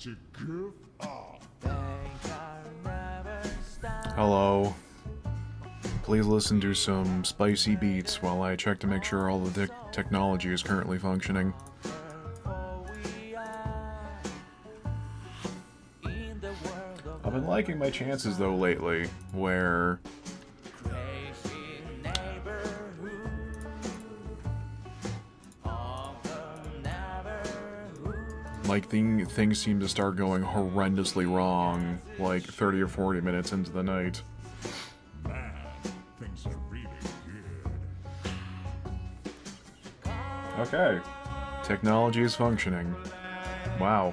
to give up. Hello. Please listen to some spicy beats while I check to make sure all the technology is currently functioning. I've been liking my chances though lately, where like things seem to start going horrendously wrong, like 30 or 40 minutes into the night. Man, things are really good. Okay. Technology is functioning. Wow.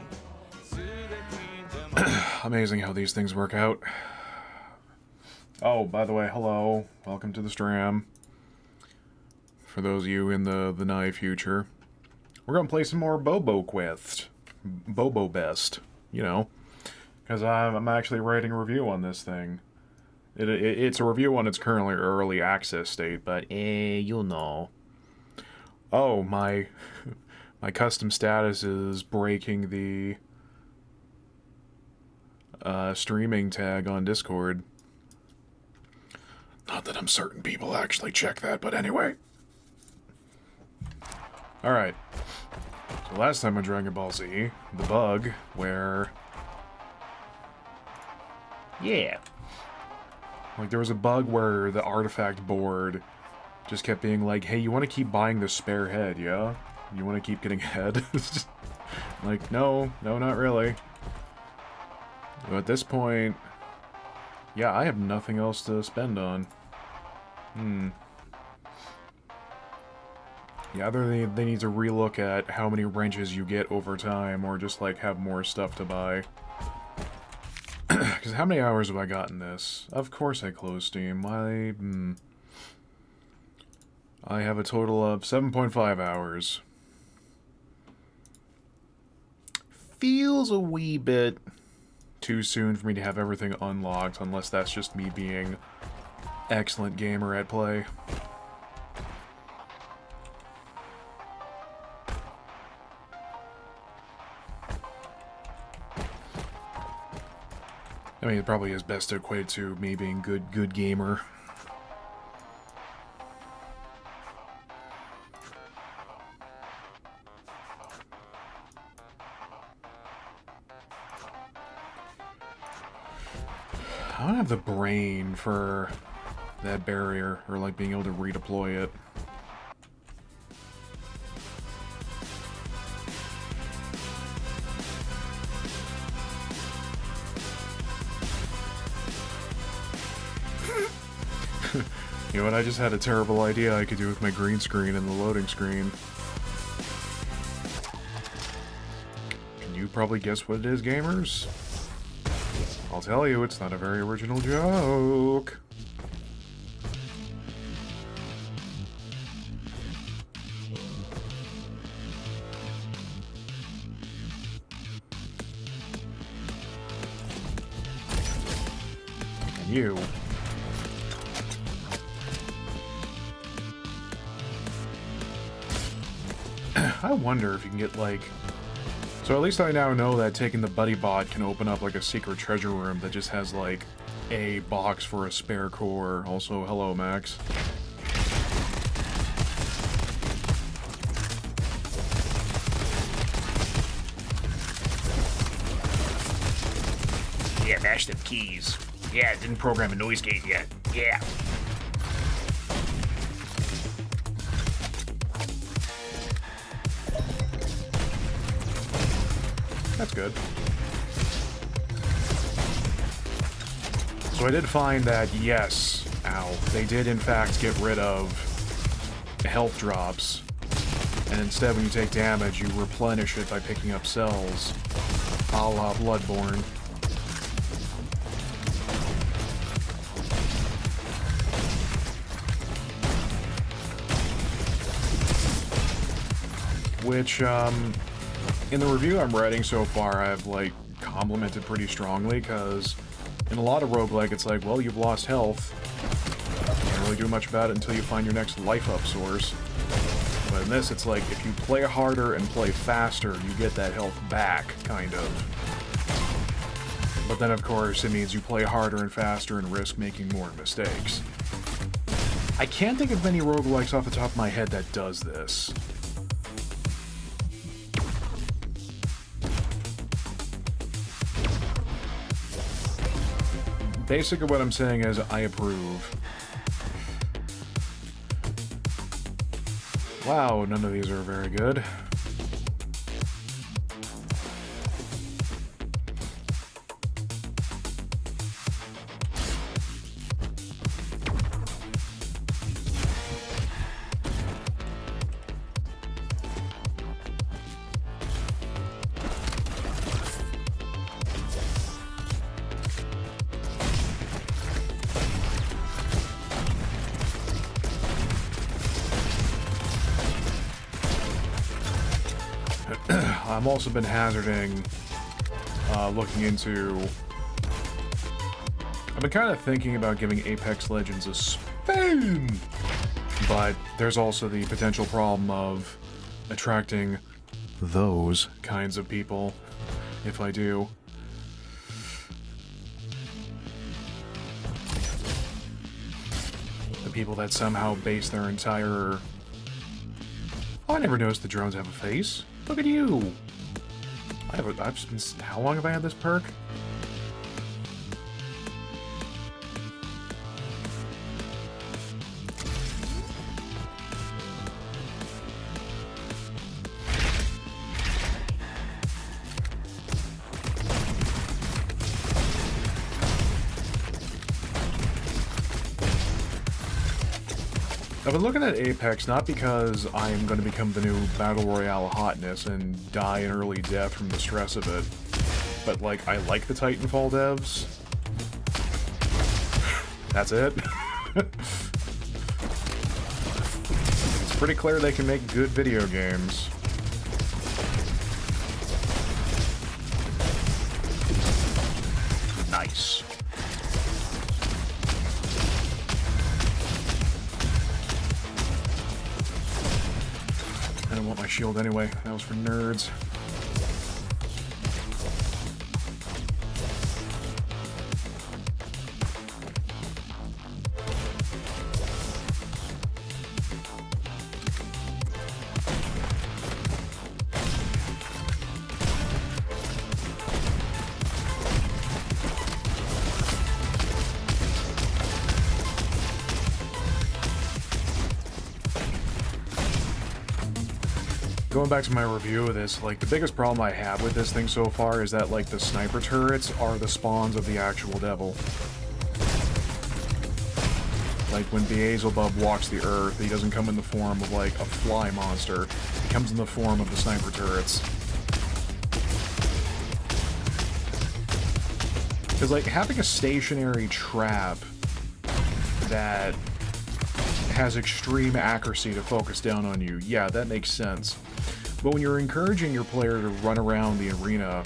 Amazing how these things work out. Oh, by the way, hello. Welcome to the stream. For those of you in the nigh future. We're gonna play some more RoboQuest. Bobo Best, you know. Because I'm actually writing a review on this thing. It's a review on its currently early access state, but you'll know. Oh, my custom status is breaking the streaming tag on Discord. Not that I'm certain people actually check that, but anyway. Alright. So last time on Dragon Ball Z, the bug where... Yeah. Like, there was a bug where the artifact board just kept being like, hey, you want to keep buying this spare head, yeah? You want to keep getting head? Like, no, not really. But at this point, yeah, I have nothing else to spend on. Yeah, either they need to relook at how many wrenches you get over time, or just, like, have more stuff to buy. Because how many hours have I gotten this? Of course I closed Steam. I have a total of 7.5 hours. Feels a wee bit too soon for me to have everything unlocked, unless that's just me being excellent gamer at play. I mean, it probably is best to equate to me being good gamer. I don't have the brain for that barrier, or like being able to redeploy it. You know what, I just had a terrible idea I could do with my green screen and the loading screen. Can you probably guess what it is, gamers? I'll tell you, it's not a very original joke. And you... I wonder if you can get, like... So at least I now know that taking the buddy bot can open up, like, a secret treasure room that just has, like, a box for a spare core. Also, hello, Max. Yeah, mash them keys. Yeah, didn't program a noise gate yet. Yeah. That's good. So I did find that, yes, they did in fact get rid of health drops. And instead, when you take damage, you replenish it by picking up cells, a la Bloodborne. Which, in the review I'm writing so far, I've, like, complimented pretty strongly, because in a lot of roguelike, it's like, well, you've lost health. Can't really do much about it until you find your next life-up source. But in this, it's like, if you play harder and play faster, you get that health back, kind of. But then, of course, it means you play harder and faster and risk making more mistakes. I can't think of many roguelikes off the top of my head that does this. Basically what I'm saying is, I approve. Wow, none of these are very good. I've also been hazarding, looking into... I've been kind of thinking about giving Apex Legends a spin, but there's also the potential problem of attracting those kinds of people, if I do. The people that somehow base their entire... Oh, I never noticed the drones have a face. Look at you! How long have I had this perk? I've been looking at Apex not because I am going to become the new Battle Royale hotness and die an early death from the stress of it, but like, I like the Titanfall devs. That's it. It's pretty clear they can make good video games. Nice. I don't want my shield anyway. That was for nerds. Going back to my review of this, like, the biggest problem I have with this thing so far is that, like, the sniper turrets are the spawns of the actual devil. Like, when Beelzebub walks the earth, he doesn't come in the form of, like, a fly monster. He comes in the form of the sniper turrets. Because, like, having a stationary trap that has extreme accuracy to focus down on you, yeah, that makes sense. But when you're encouraging your player to run around the arena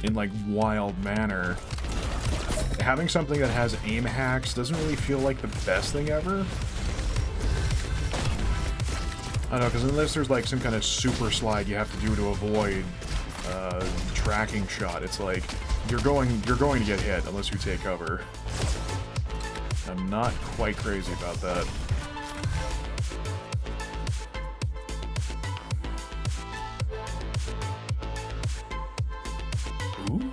in, like, wild manner, having something that has aim hacks doesn't really feel like the best thing ever. I don't know, because unless there's, like, some kind of super slide you have to do to avoid tracking shot, it's like, you're going to get hit unless you take cover. I'm not quite crazy about that. Ooh.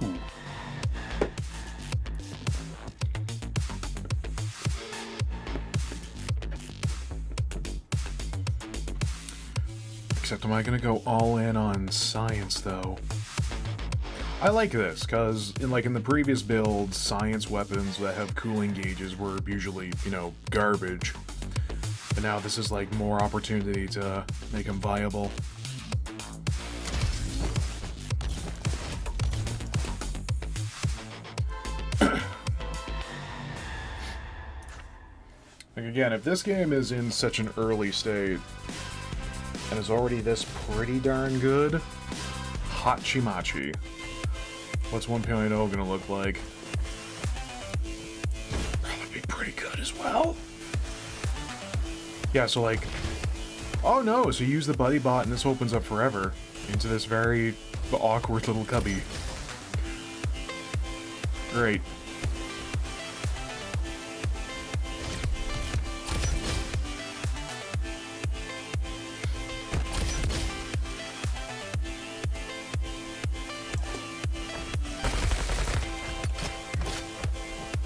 Except am I gonna go all in on science, though? I like this, because in the previous builds, science weapons that have cooling gauges were usually, you know, garbage. But now this is, like, more opportunity to make them viable. Like, again, if this game is in such an early state, and is already this pretty darn good, Hachimachi. What's 1.0 gonna look like? Probably be pretty good as well. Yeah, so like... Oh no, so you use the buddy bot and this opens up forever into this very awkward little cubby. Great.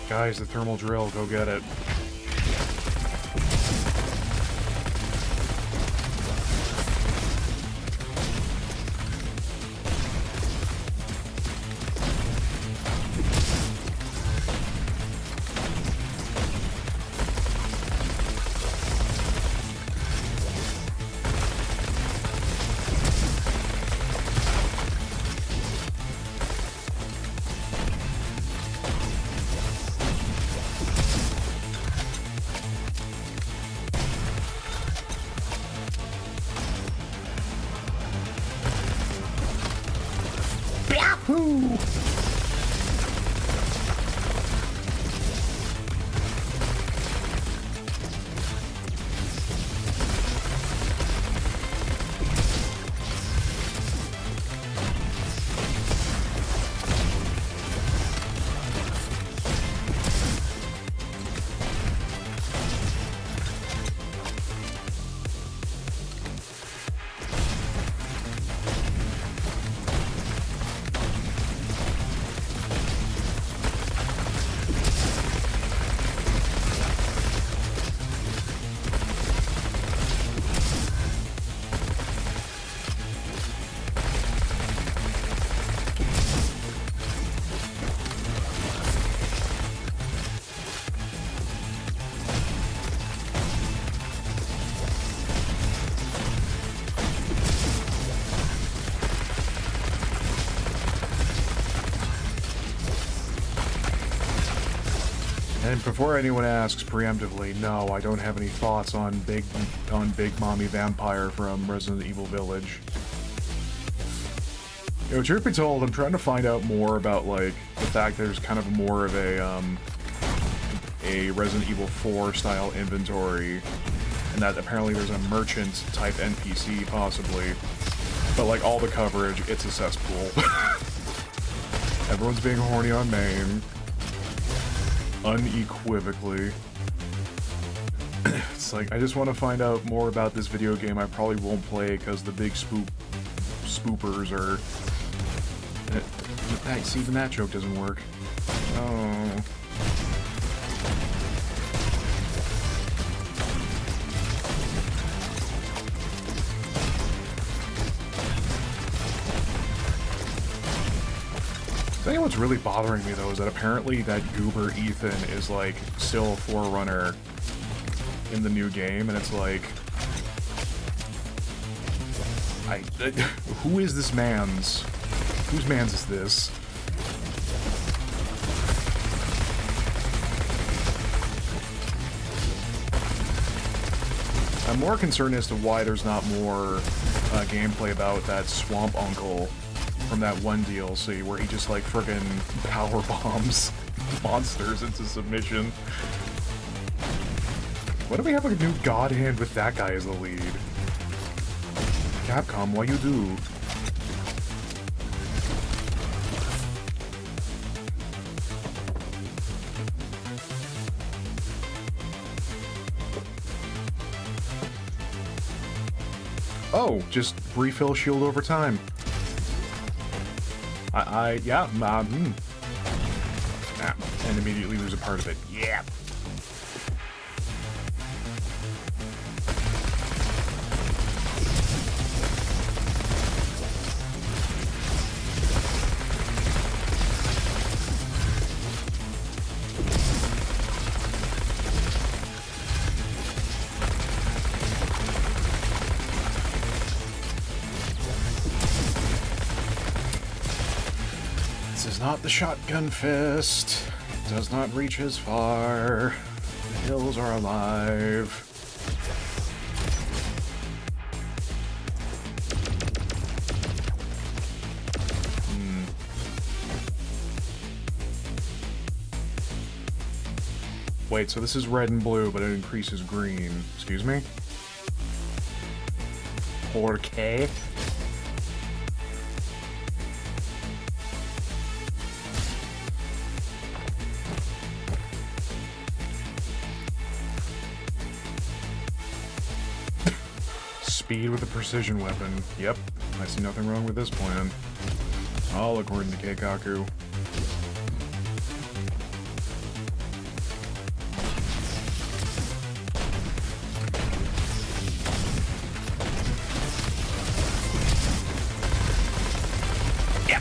Guys, the thermal drill, go get it. Yahoo! And before anyone asks preemptively, no, I don't have any thoughts on Big Mommy Vampire from Resident Evil Village. You know, truth be told, I'm trying to find out more about, like, the fact there's kind of more of a Resident Evil 4 style inventory, and that apparently there's a merchant type NPC possibly, but like all the coverage, it's a cesspool. Everyone's being horny on main. Unequivocally. It's like, I just want to find out more about this video game. I probably won't play because the big spoopers are... See, even that joke doesn't work. Oh... I think what's really bothering me though is that apparently that goober Ethan is like still a forerunner in the new game, and it's like, who is this man's? Whose man's is this? I'm more concerned as to why there's not more gameplay about that swamp uncle from that one DLC where he just like friggin' power bombs monsters into submission. Why do we have like a new god hand with that guy as the lead? Capcom, why you do? Oh, just refill shield over time. Yeah, and immediately lose a part of it. Yeah. Not the shotgun fist. It does not reach as far. The hills are alive. Wait, so this is red and blue, but it increases green. Excuse me? Okay. Speed with a precision weapon. Yep, I see nothing wrong with this plan. All according to Keikaku. Yeah.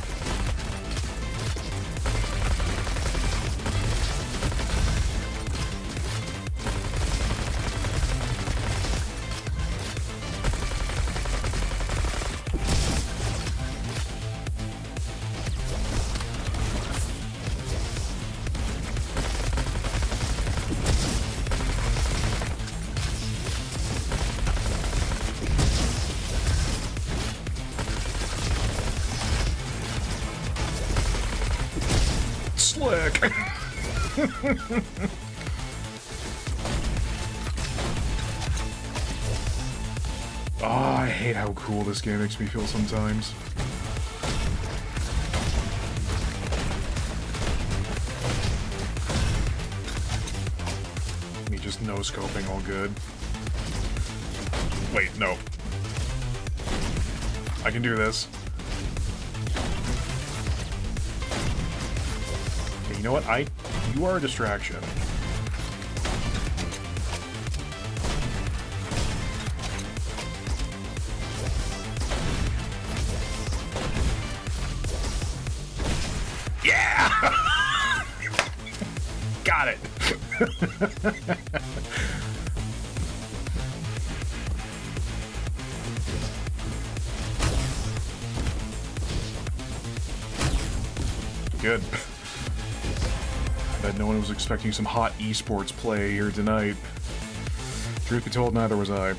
Slick! Oh, I hate how cool this game makes me feel sometimes. Me just no-scoping all good. Wait, no. I can do this. Okay, you know what? You are a distraction. Yeah! Got it. Good. I bet no one was expecting some hot esports play here tonight. Truth be told, neither was I.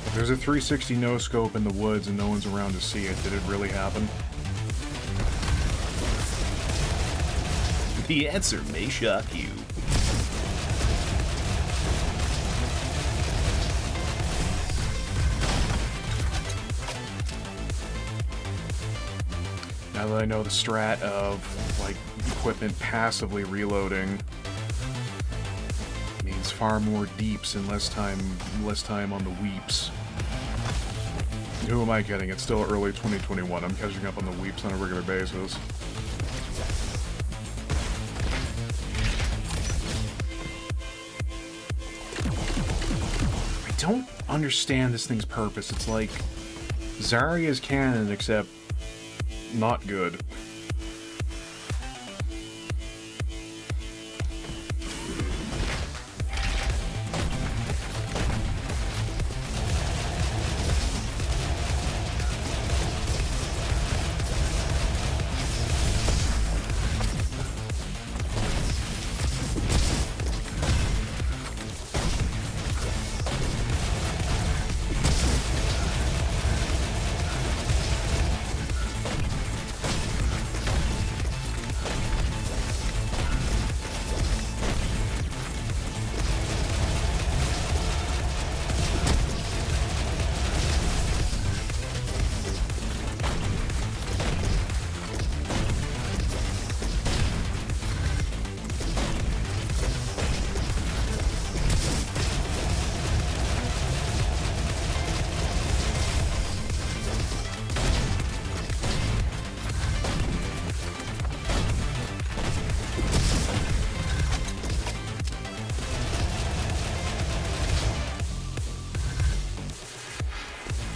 If there's a 360 no-scope in the woods and no one's around to see it, did it really happen? The answer may shock you. Now that I know the strat of, like, equipment passively reloading means far more deeps and less time on the weeps. Who am I kidding? It's still early 2021. I'm catching up on the weeps on a regular basis. I don't understand this thing's purpose. It's like Zarya's canon, except not good.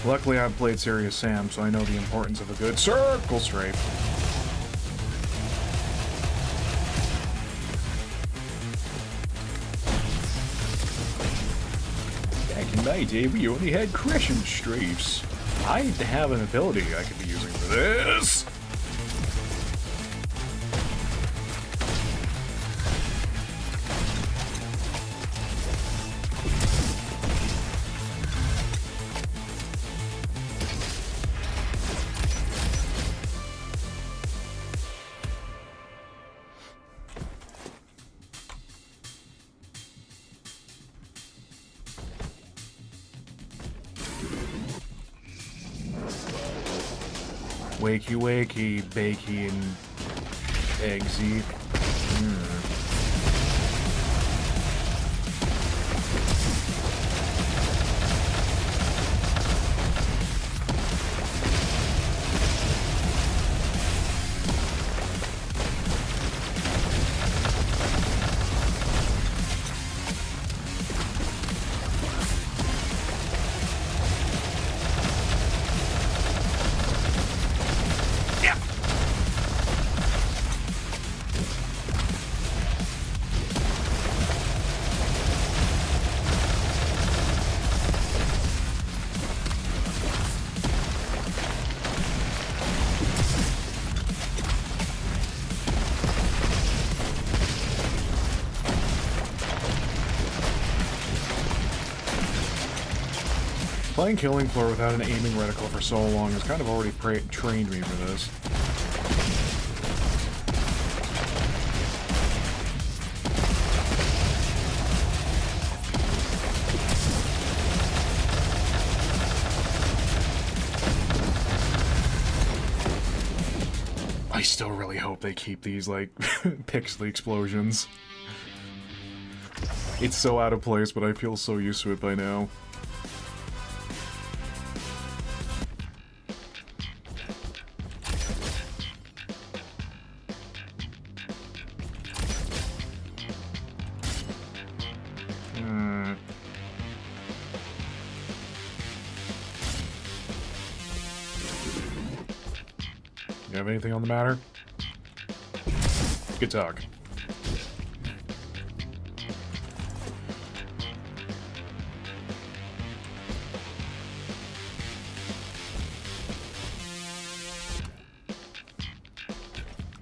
Luckily, I've played Serious Sam, so I know the importance of a good circle strafe. Back in my day, we only had crescent strafes. I have an ability I could be using for this. Wakey, wakey, bakey, and eggsy. Playing Killing Floor without an aiming reticle for so long has kind of already trained me for this. I still really hope they keep these, like, pixely explosions. It's so out of place, but I feel so used to it by now. You have anything on the matter? Good talk.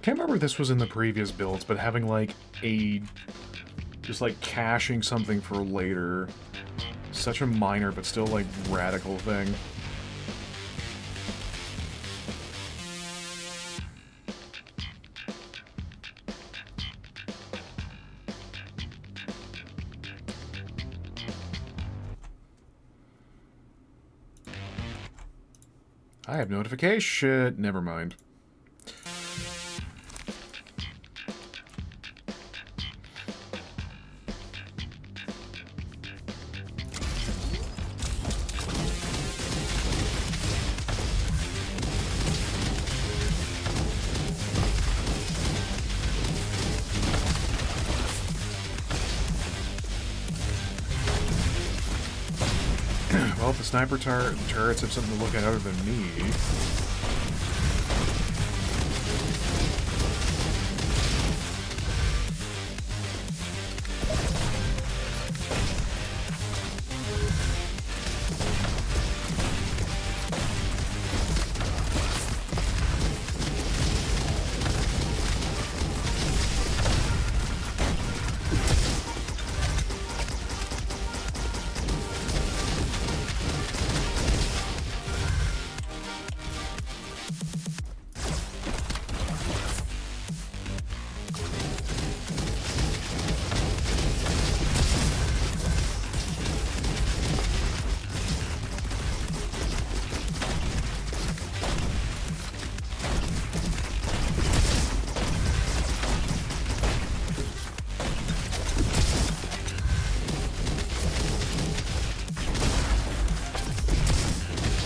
Can't remember if this was in the previous builds, but having like just like caching something for later, such a minor but still like radical thing. I have notification. Never mind. Well, if the sniper turrets have something to look at other than me...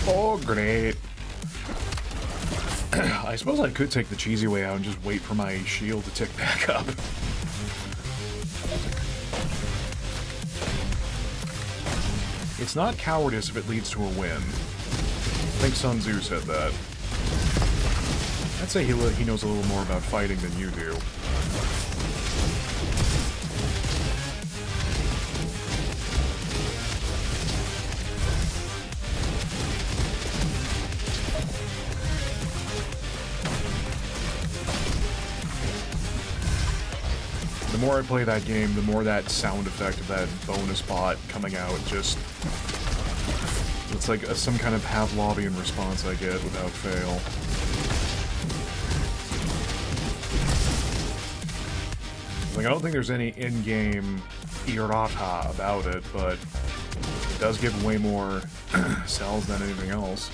Oh, great. I suppose I could take the cheesy way out and just wait for my shield to tick back up. It's not cowardice if it leads to a win. I think Sun Tzu said that. I'd say he knows a little more about fighting than you do. The more I play that game, the more that sound effect of that bonus bot coming out just... It's like some kind of Pavlovian response I get without fail. Like, I don't think there's any in-game errata about it, but it does give way more cells than anything else.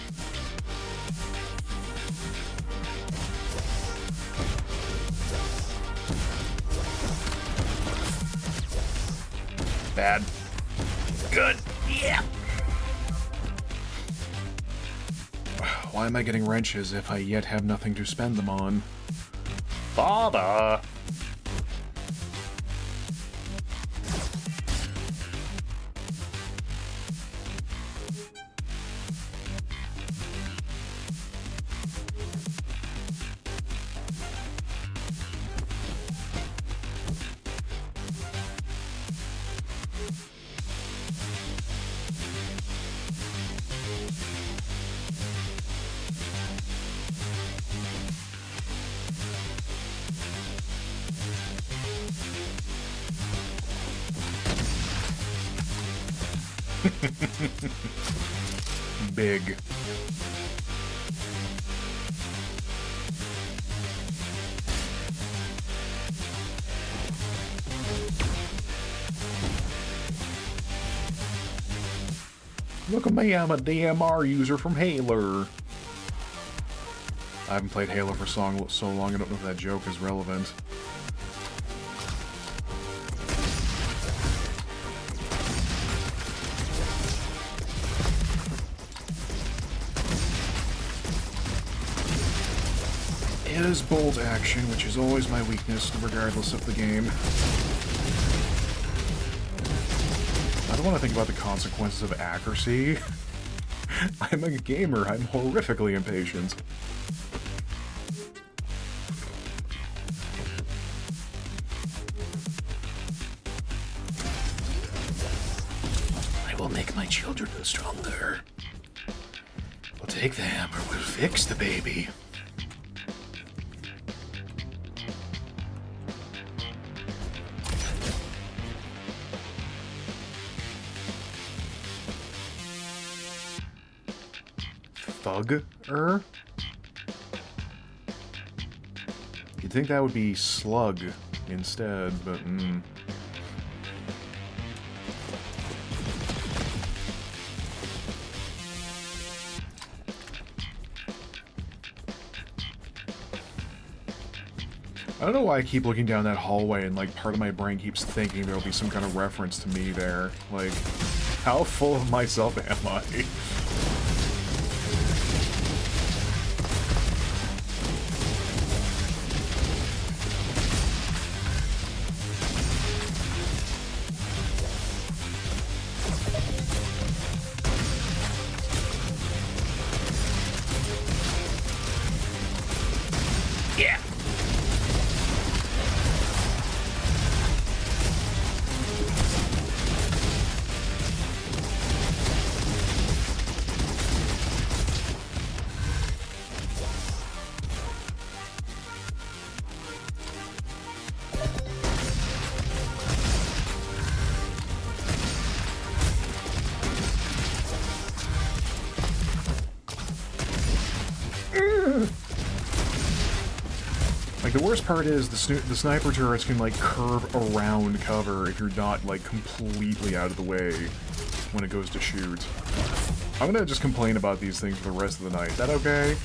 Bad. Good. Yeah. Why am I getting wrenches if I yet have nothing to spend them on? Father! Big. Look at me, I'm a DMR user from Halo. I haven't played Halo for so long, I don't know if that joke is relevant. It is bolt action, which is always my weakness, regardless of the game. I don't want to think about the consequences of accuracy. I'm a gamer, I'm horrifically impatient. I will make my children stronger. We'll take the hammer, we'll fix the baby. Thug-er? You'd think that would be slug instead, but I don't know why I keep looking down that hallway and, like, part of my brain keeps thinking there'll be some kind of reference to me there. Like, how full of myself am I? Yeah. Like, the worst part is the sniper turrets can, like, curve around cover if you're not, like, completely out of the way when it goes to shoot. I'm gonna just complain about these things for the rest of the night. Is that okay?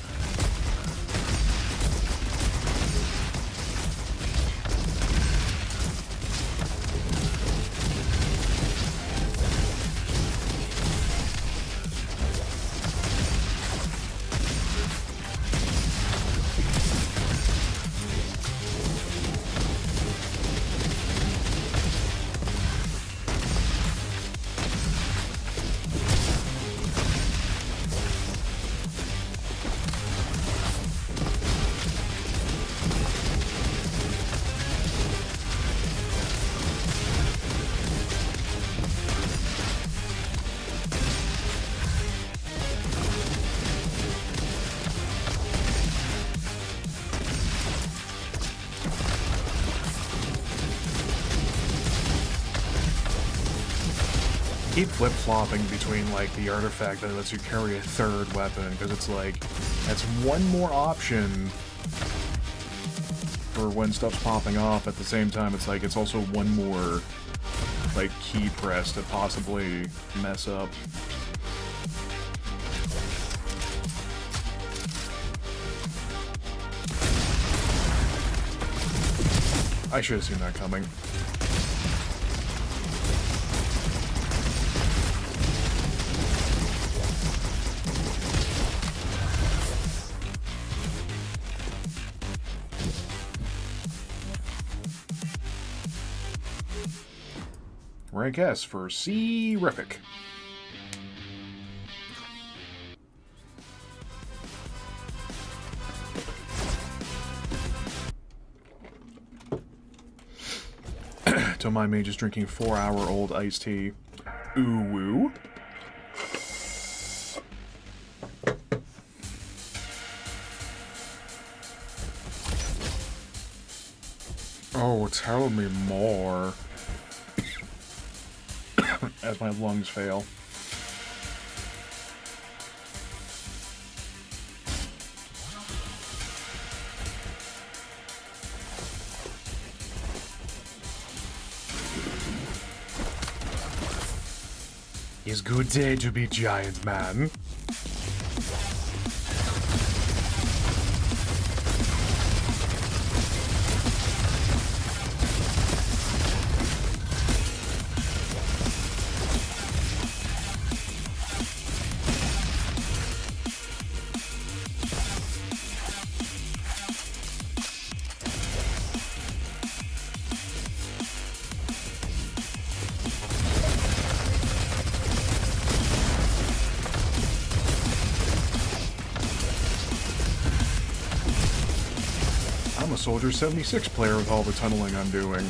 keep flip-flopping between, like, the artifact that lets you carry a third weapon, because it's like, that's one more option for when stuff's popping off. At the same time, it's like, it's also one more, like, key press to possibly mess up. I should have seen that coming. Rank S for Sea-rific. Don't mind me just drinking 4-hour-old iced tea. Ooh woo. Oh, tell me more. As my lungs fail. It's good day to be giant man. I'm a Soldier 76 player with all the tunneling I'm doing.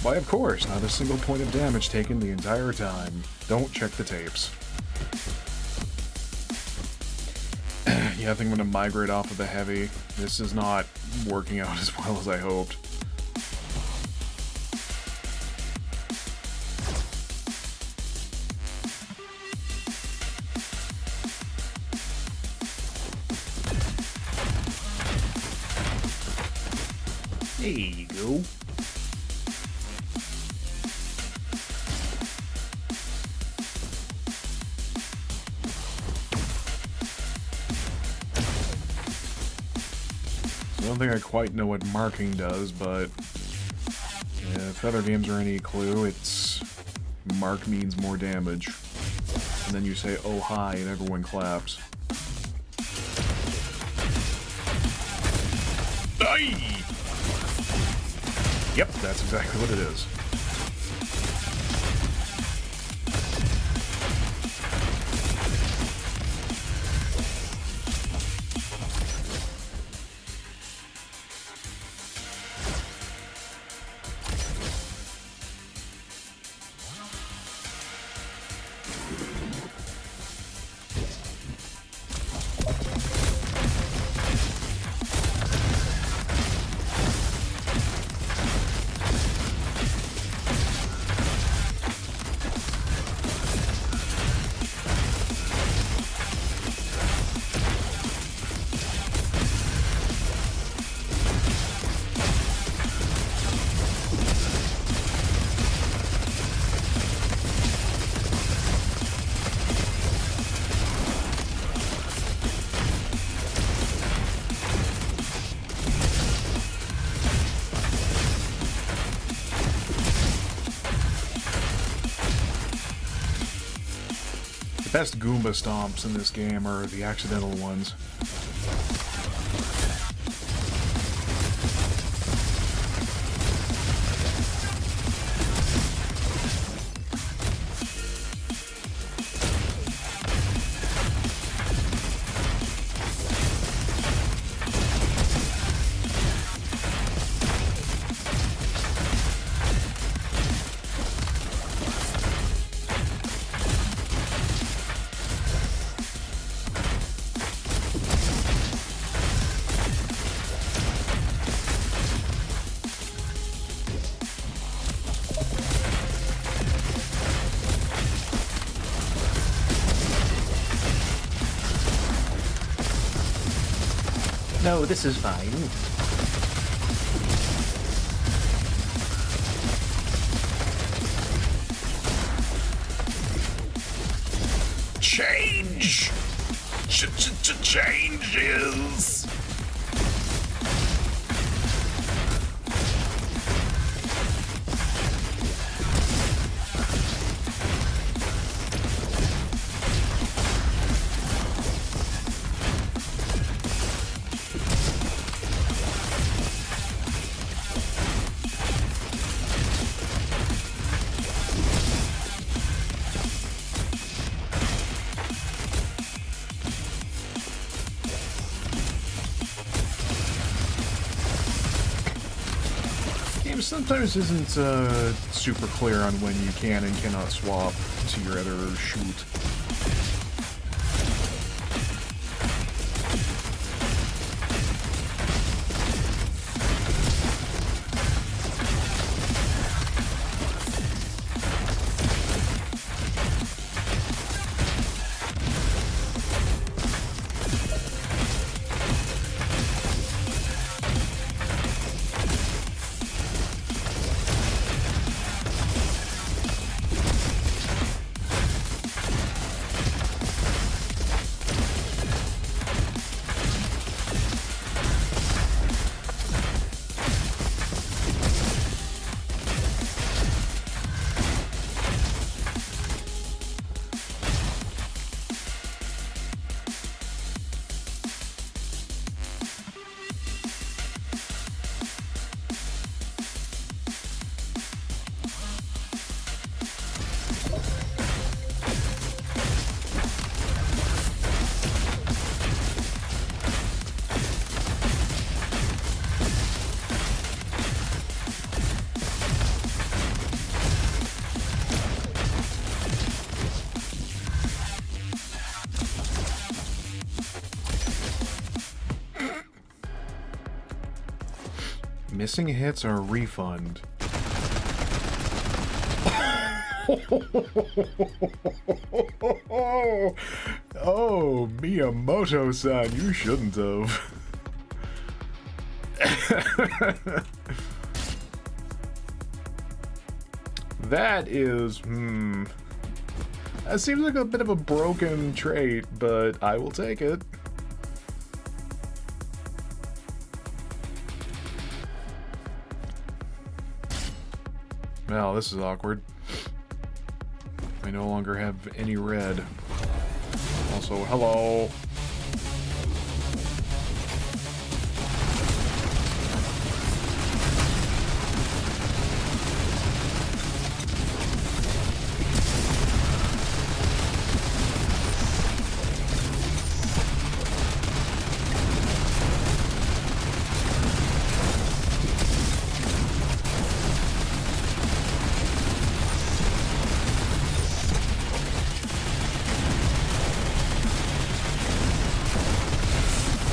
Why, of course, not a single point of damage taken the entire time. Don't check the tapes. Yeah, I think I'm gonna migrate off of the heavy. This is not working out as well as I hoped. There you go. I don't think I quite know what marking does, but if other games are any clue, it's mark means more damage. And then you say, oh hi, and everyone claps. Aye! Yep, that's exactly what it is. The best Goomba stomps in this game are the accidental ones. No, this is fine. Change! Changes! Sometimes isn't super clear on when you can and cannot swap to your other shoot. Missing hits are a refund. Oh, Miyamoto-san, you shouldn't have. That is, that seems like a bit of a broken trait, but I will take it. Well, this is awkward. I no longer have any red. Also, hello.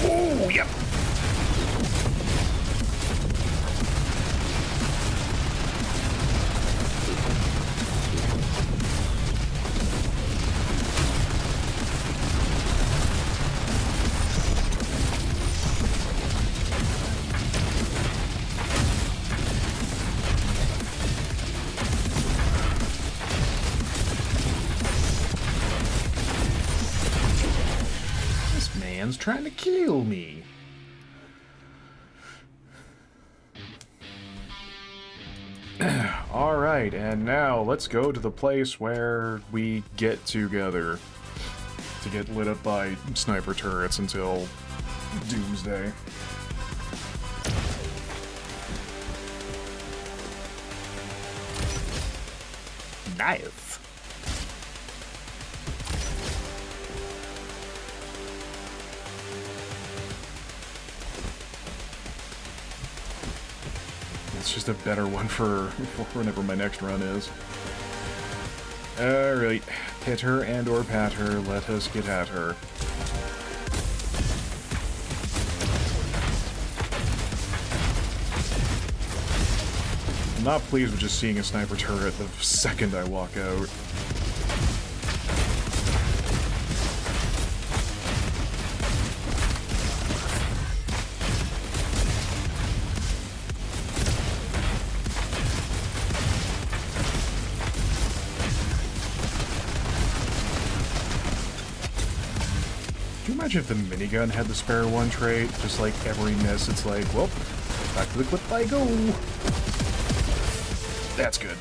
Oh, yep. This man's trying to kill me. Alright, and now let's go to the place where we get together to get lit up by sniper turrets until doomsday. Nice. It's just a better one for whenever my next run is. Alright, pitter and or patter, let us get at her. I'm not pleased with just seeing a sniper turret the second I walk out. Can you imagine if the minigun had the spare one trait? Just like every miss, it's like, well, back to the clip I go. That's good.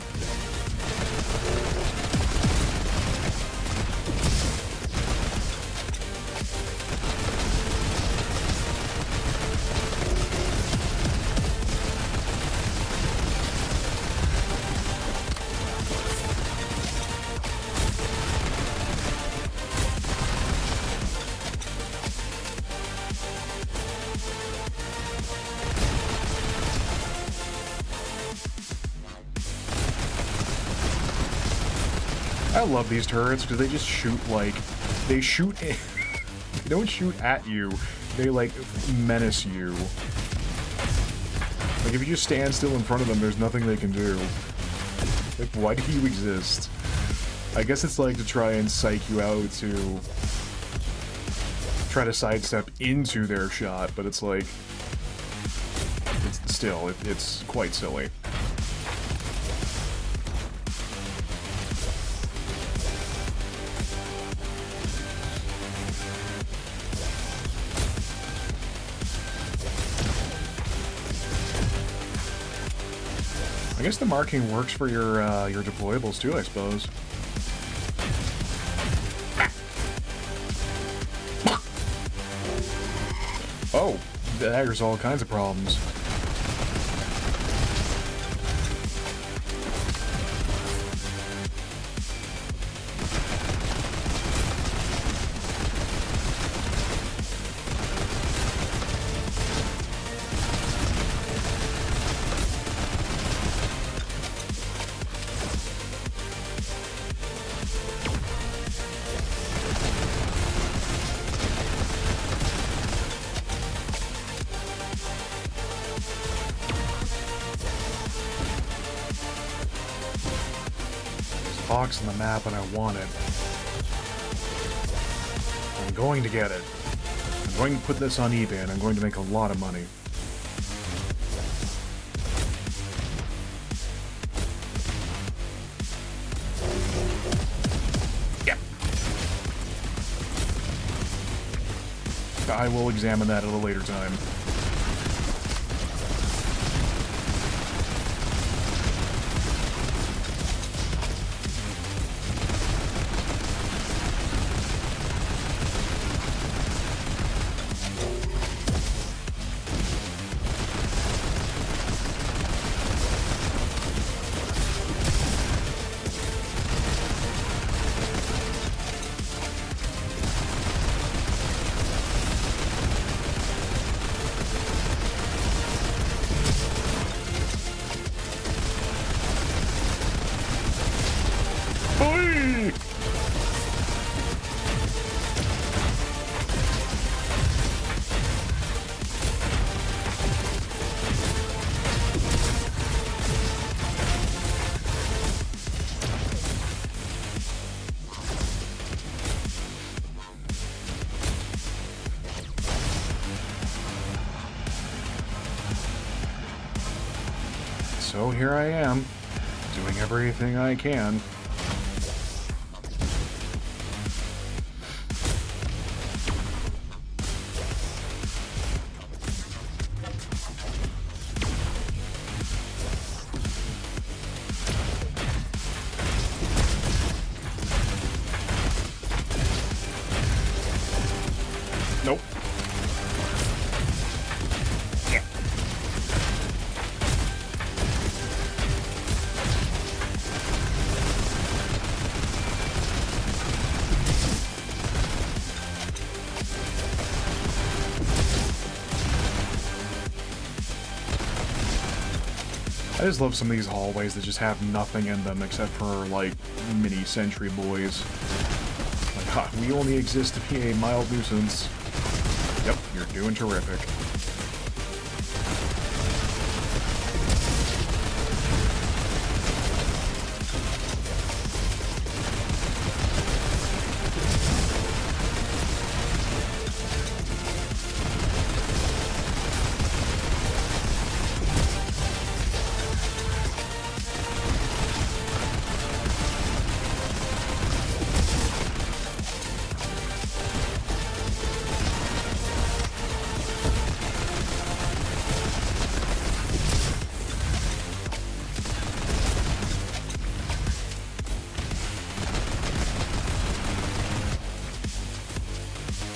I love these turrets because they just shoot like they shoot. They don't shoot at you. They like menace you. Like if you just stand still in front of them, there's nothing they can do. Like why do you exist? I guess it's like to try and psych you out to try to sidestep into their shot, but it's like it's quite silly. I guess the marking works for your deployables too, I suppose. Oh, there's all kinds of problems. Box on the map and I want it. I'm going to get it. I'm going to put this on eBay and I'm going to make a lot of money. Yep. I will examine that at a later time. So here I am, doing everything I can. Nope. Yeah. I just love some of these hallways that just have nothing in them except for, like, mini sentry boys. Like, ha, we only exist to be a mild nuisance. Yep, you're doing terrific.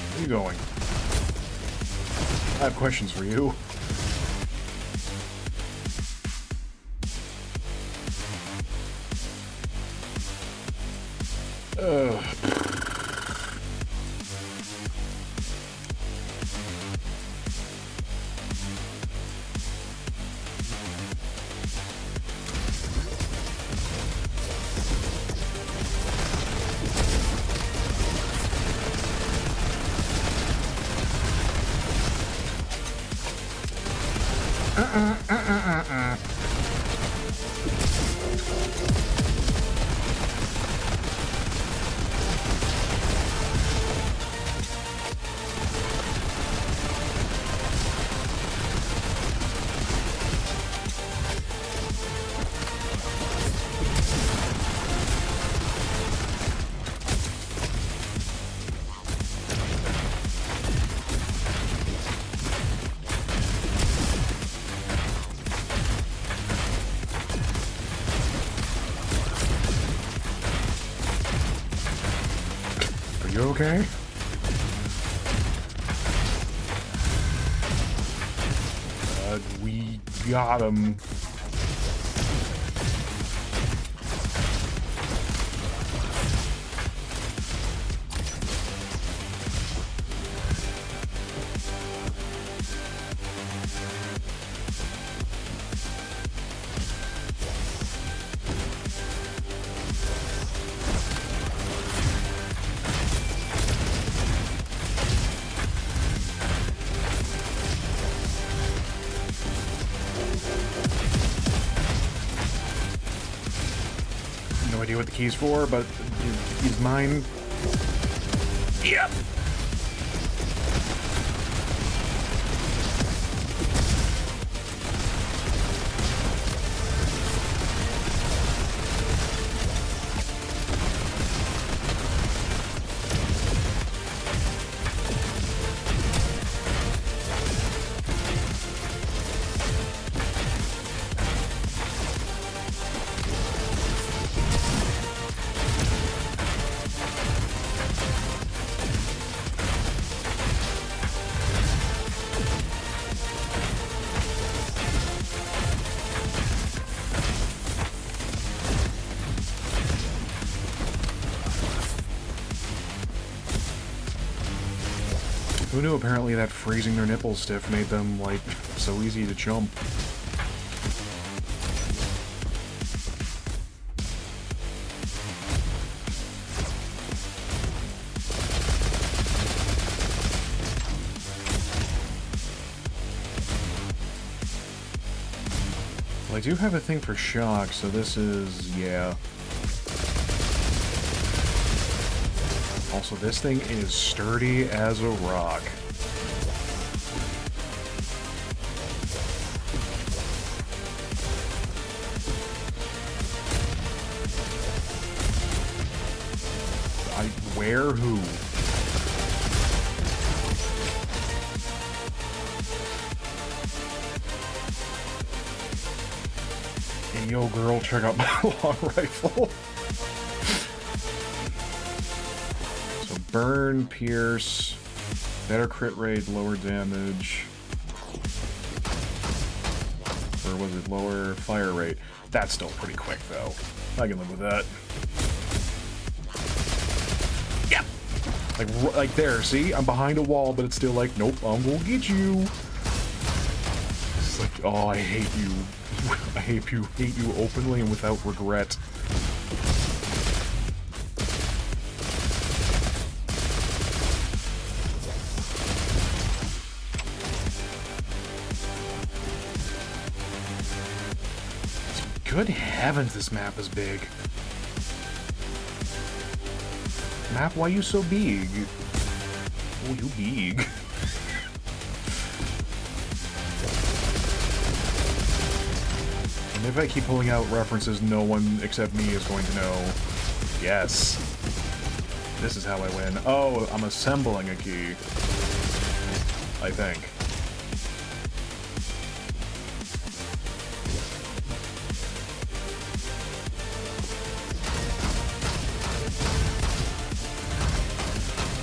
Where are you going? I have questions for you. Ugh. You okay? We got him. No idea what the key's for, but he's mine. Yep. Who knew apparently that freezing their nipples stiff made them, like, so easy to jump? Well, I do have a thing for shock, so this is, yeah. Also, this thing is sturdy as a rock. Where? Who? Hey, yo, girl, check out my long rifle. So, burn, pierce, better crit rate, lower damage. Or was it lower fire rate? That's still pretty quick, though. I can live with that. Yeah. Like there, see? I'm behind a wall, but it's still like, nope, I'm gonna get you. It's like, oh, I hate you. I hate you openly and without regret. Good heavens, this map is big. Map, why you so big? Oh, you big. And if I keep pulling out references no one except me is going to know. Yes. This is how I win. Oh, I'm assembling a key. I think.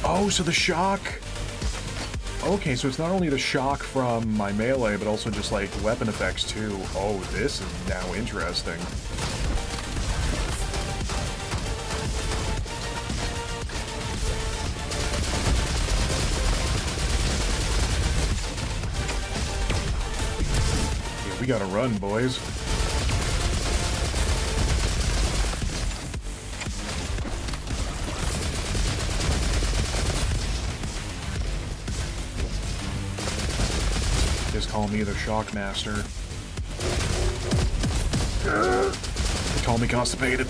Oh, so the shock... Okay, so it's not only the shock from my melee, but also just, like, weapon effects, too. Oh, this is now interesting. Yeah, we gotta run, boys. Just call me the Shock Master. Call me constipated.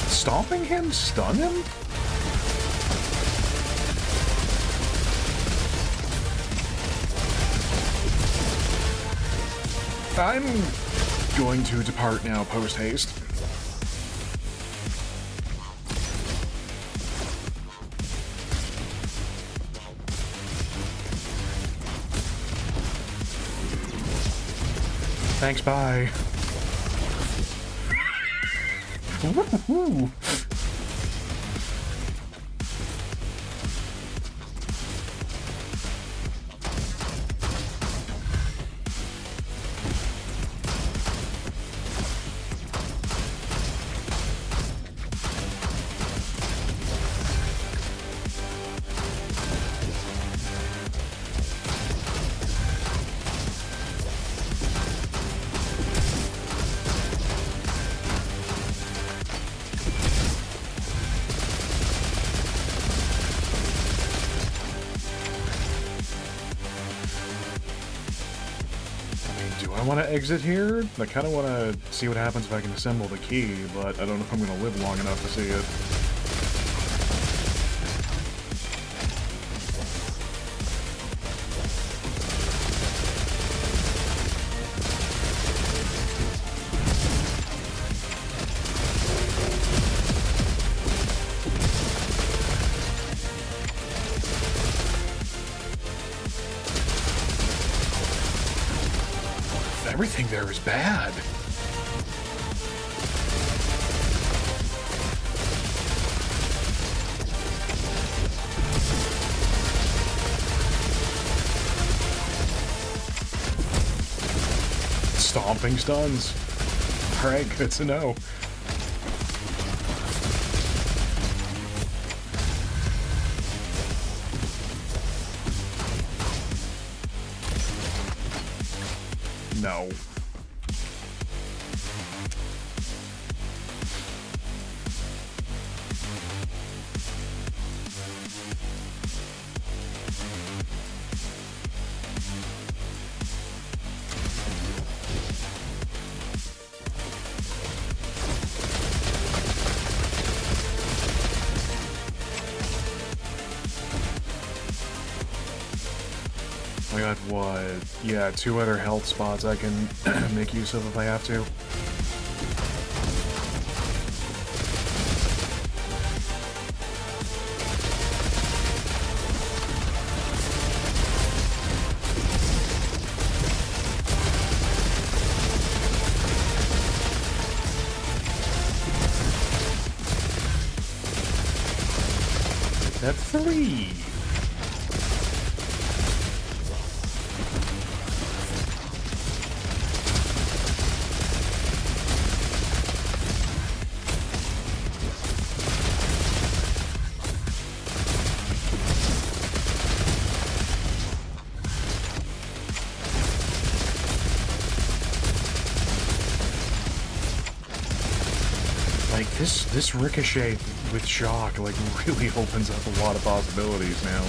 Stomping him stun him? I'm going to depart now, post-haste. Thanks, bye. Woohoo! Do I want to exit here? I kind of want to see what happens if I can assemble the key, but I don't know if I'm going to live long enough to see it. Everything there is bad. Stomping stuns. Alright, good to know. No. I got what? Yeah, 2 other health spots I can make use of if I have to. Step 3. Like, this ricochet with shock, like, really opens up a lot of possibilities now.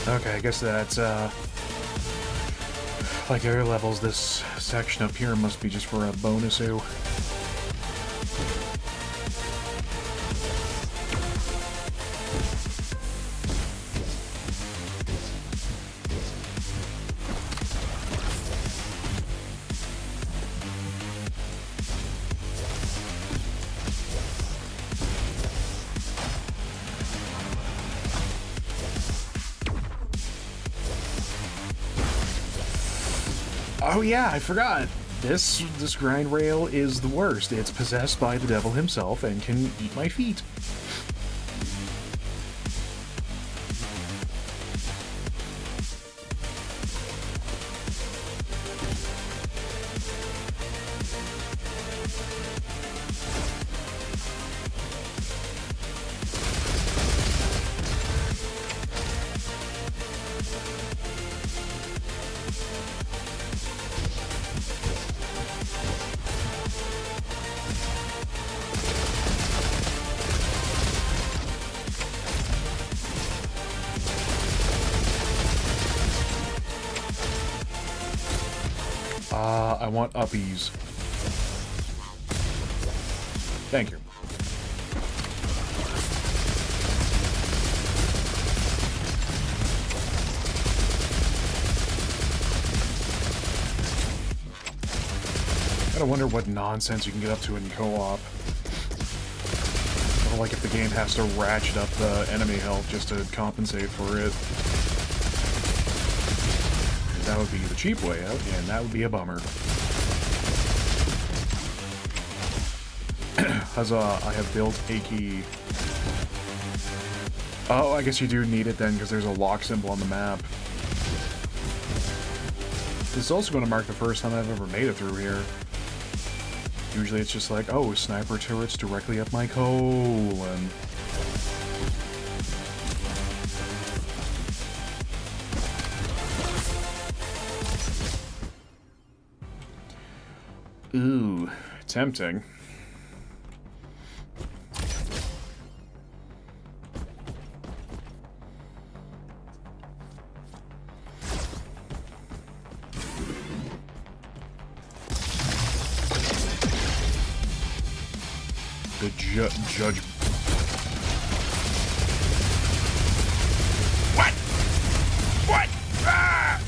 Okay, I guess that's, like other levels, this section up here must be just for a bonus-oo. Oh yeah, I forgot. This grind rail is the worst. It's possessed by the devil himself and can eat my feet. I want uppies. Thank you. I wonder what nonsense you can get up to in co-op. Or like if the game has to ratchet up the enemy health just to compensate for it. That would be the cheap way out, and that would be a bummer. Huzzah, I have built a key. Oh, I guess you do need it then, because there's a lock symbol on the map. This is also going to mark the first time I've ever made it through here. Usually it's just like, oh, sniper turrets directly up my colon. Ooh, tempting. The judge. What? What? Ah!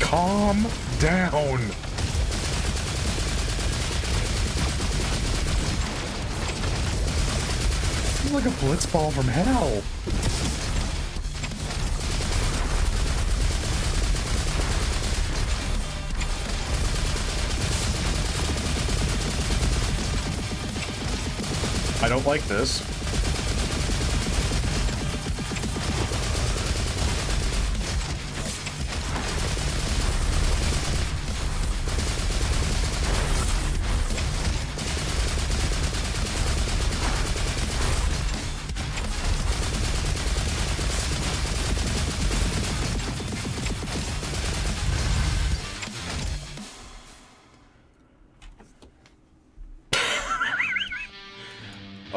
Calm down. He's like a blitzball from hell. I don't like this.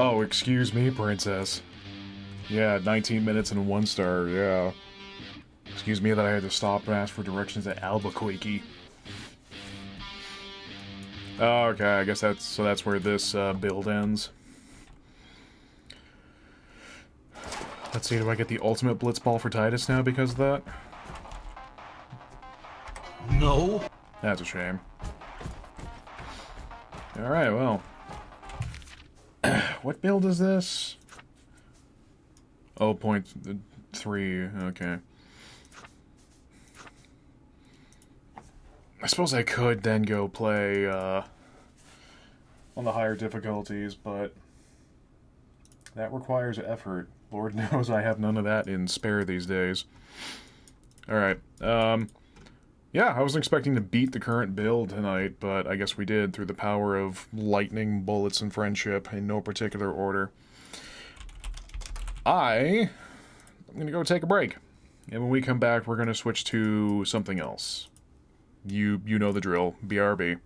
Oh, excuse me, princess. Yeah, 19 minutes and 1 star, yeah. Excuse me that I had to stop and ask for directions at Albuquerque. Oh, okay, I guess that's where this build ends. Let's see, do I get the ultimate blitzball for Titus now because of that? No. That's a shame. Alright, well. What build is this? Oh, 0.3, okay. I suppose I could then go play on the higher difficulties, but that requires effort. Lord knows I have none of that in spare these days. Alright, yeah, I wasn't expecting to beat the current build tonight, but I guess we did through the power of lightning, bullets, and friendship in no particular order. I'm gonna go take a break, and when we come back, we're gonna switch to something else. You know the drill. BRB.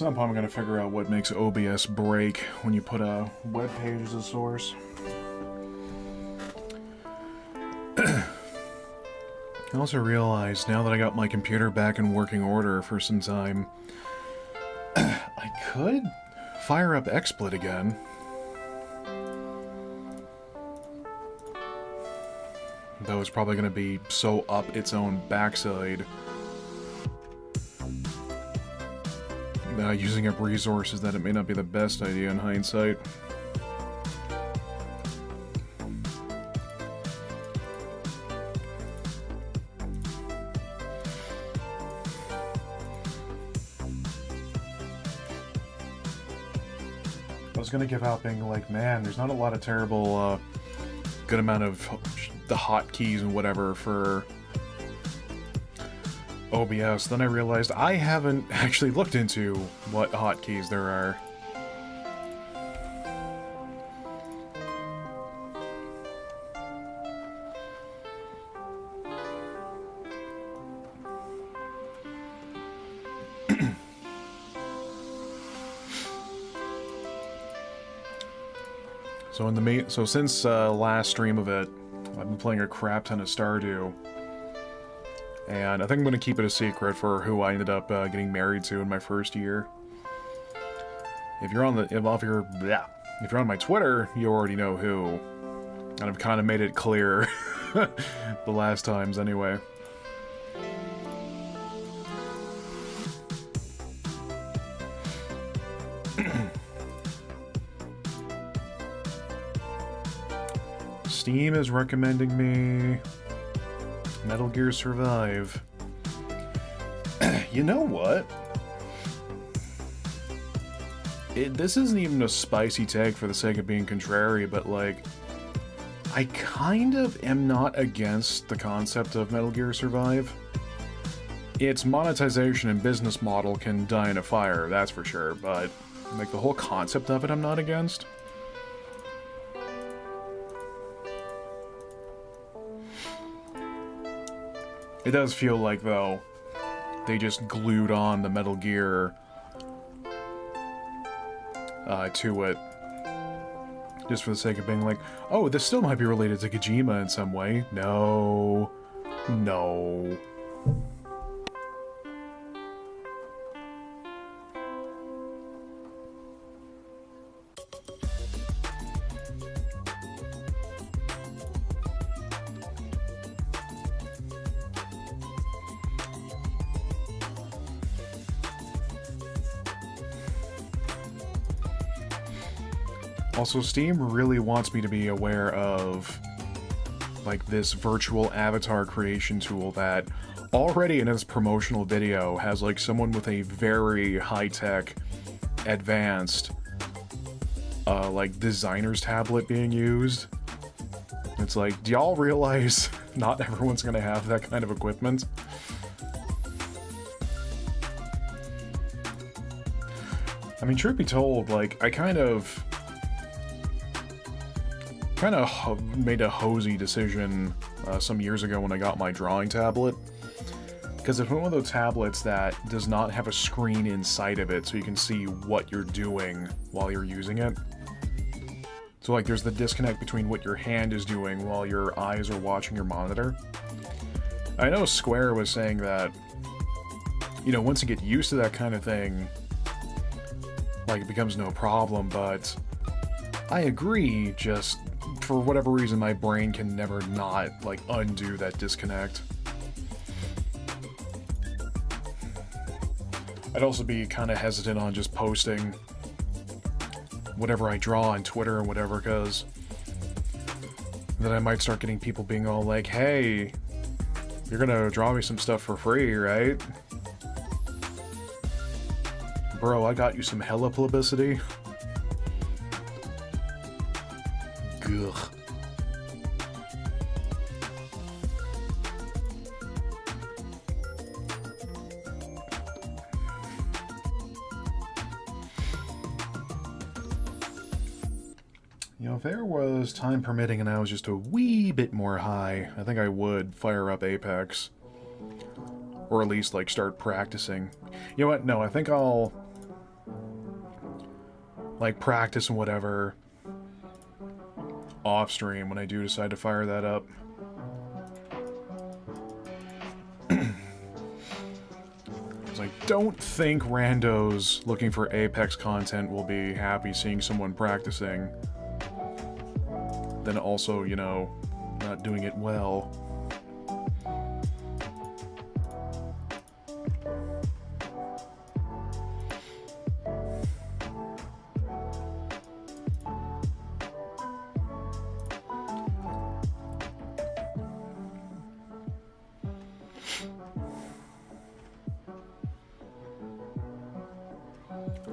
some point I'm going to figure out what makes OBS break when you put a web page as a source. I also realized, now that I got my computer back in working order for some time, I could fire up XSplit again. Though it's probably going to be so up its own backside. Using up resources that it may not be the best idea in hindsight. I was gonna give out being like, man, there's not a lot of terrible, good amount of the hotkeys and whatever for OBS. Then I realized I haven't actually looked into what hotkeys there are. So since last stream of it, I've been playing a crap ton of Stardew. And I think I'm going to keep it a secret for who I ended up getting married to in my first year. If you're on on my Twitter, you already know who. And I've kind of made it clear the last times anyway. Steam is recommending me Metal Gear Survive. You know what? This isn't even a spicy take for the sake of being contrary, but like, I kind of am not against the concept of Metal Gear Survive. Its monetization and business model can die in a fire, that's for sure, but like the whole concept of it I'm not against. It does feel like, though, they just glued on the Metal Gear to it. Just for the sake of being like, oh, this still might be related to Kojima in some way. No. No. Also, Steam really wants me to be aware of, like, this virtual avatar creation tool that already in its promotional video has, like, someone with a very high-tech, advanced, like, designer's tablet being used. It's like, do y'all realize not everyone's gonna have that kind of equipment? I mean, truth be told, like, I kind of made a hosey decision some years ago when I got my drawing tablet, because it's one of those tablets that does not have a screen inside of it so you can see what you're doing while you're using it. So like there's the disconnect between what your hand is doing while your eyes are watching your monitor. I know Square was saying that, you know, once you get used to that kind of thing, like it becomes no problem, but I agree, just for whatever reason, my brain can never not, like, undo that disconnect. I'd also be kind of hesitant on just posting whatever I draw on Twitter and whatever, because then I might start getting people being all like, hey, you're gonna draw me some stuff for free, right? Bro, I got you some hella publicity. Ugh. You know, if there was time permitting and I was just a wee bit more high, I think I would fire up Apex. Or at least, like, start practicing. You know what? No, I think I'll like, practice and whatever off stream when I do decide to fire that up. Because I don't think randos looking for Apex content will be happy seeing someone practicing. Then also, you know, not doing it well.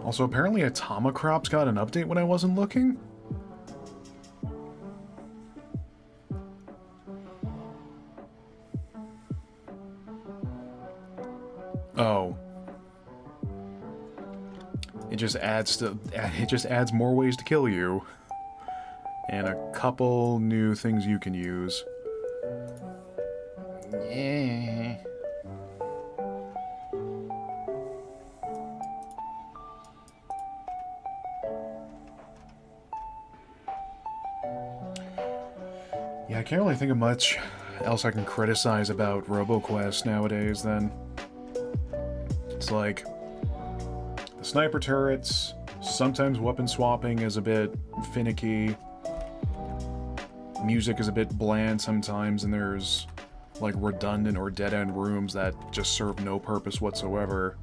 Also, apparently Atomicrop's got an update when I wasn't looking. Oh. It just adds more ways to kill you. And a couple new things you can use. Yeah. Yeah, I can't really think of much else I can criticize about RoboQuest nowadays, then. It's like, the sniper turrets, sometimes weapon swapping is a bit finicky, music is a bit bland sometimes, and there's, like, redundant or dead-end rooms that just serve no purpose whatsoever.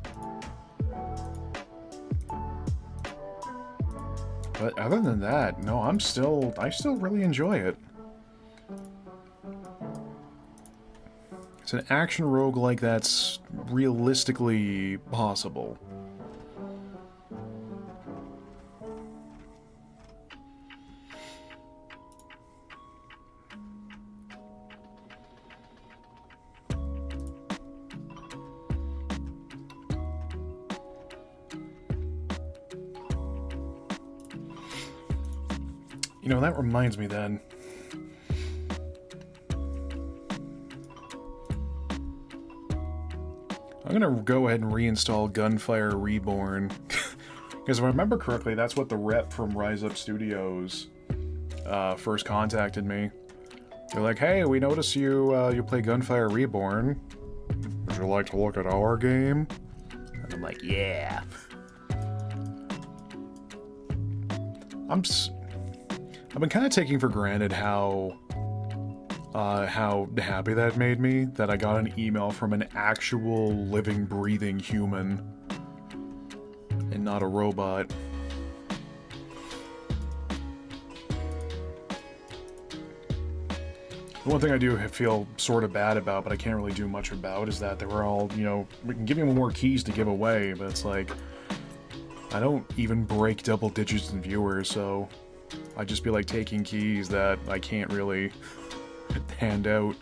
But other than that, no, I still really enjoy it. It's an action roguelike that's realistically possible. You know, that reminds me then. I'm gonna go ahead and reinstall Gunfire Reborn. Because if I remember correctly, that's what the rep from Rise Up Studios first contacted me. They're like, hey, we notice you play Gunfire Reborn. Would you like to look at our game? And I'm like, yeah. I've been kind of taking for granted how happy that made me, that I got an email from an actual living, breathing human and not a robot. The one thing I do feel sort of bad about, but I can't really do much about, is that they were all, you know, we can give you more keys to give away, but it's like, I don't even break double digits in viewers, so I'd just be like taking keys that I can't really hand out.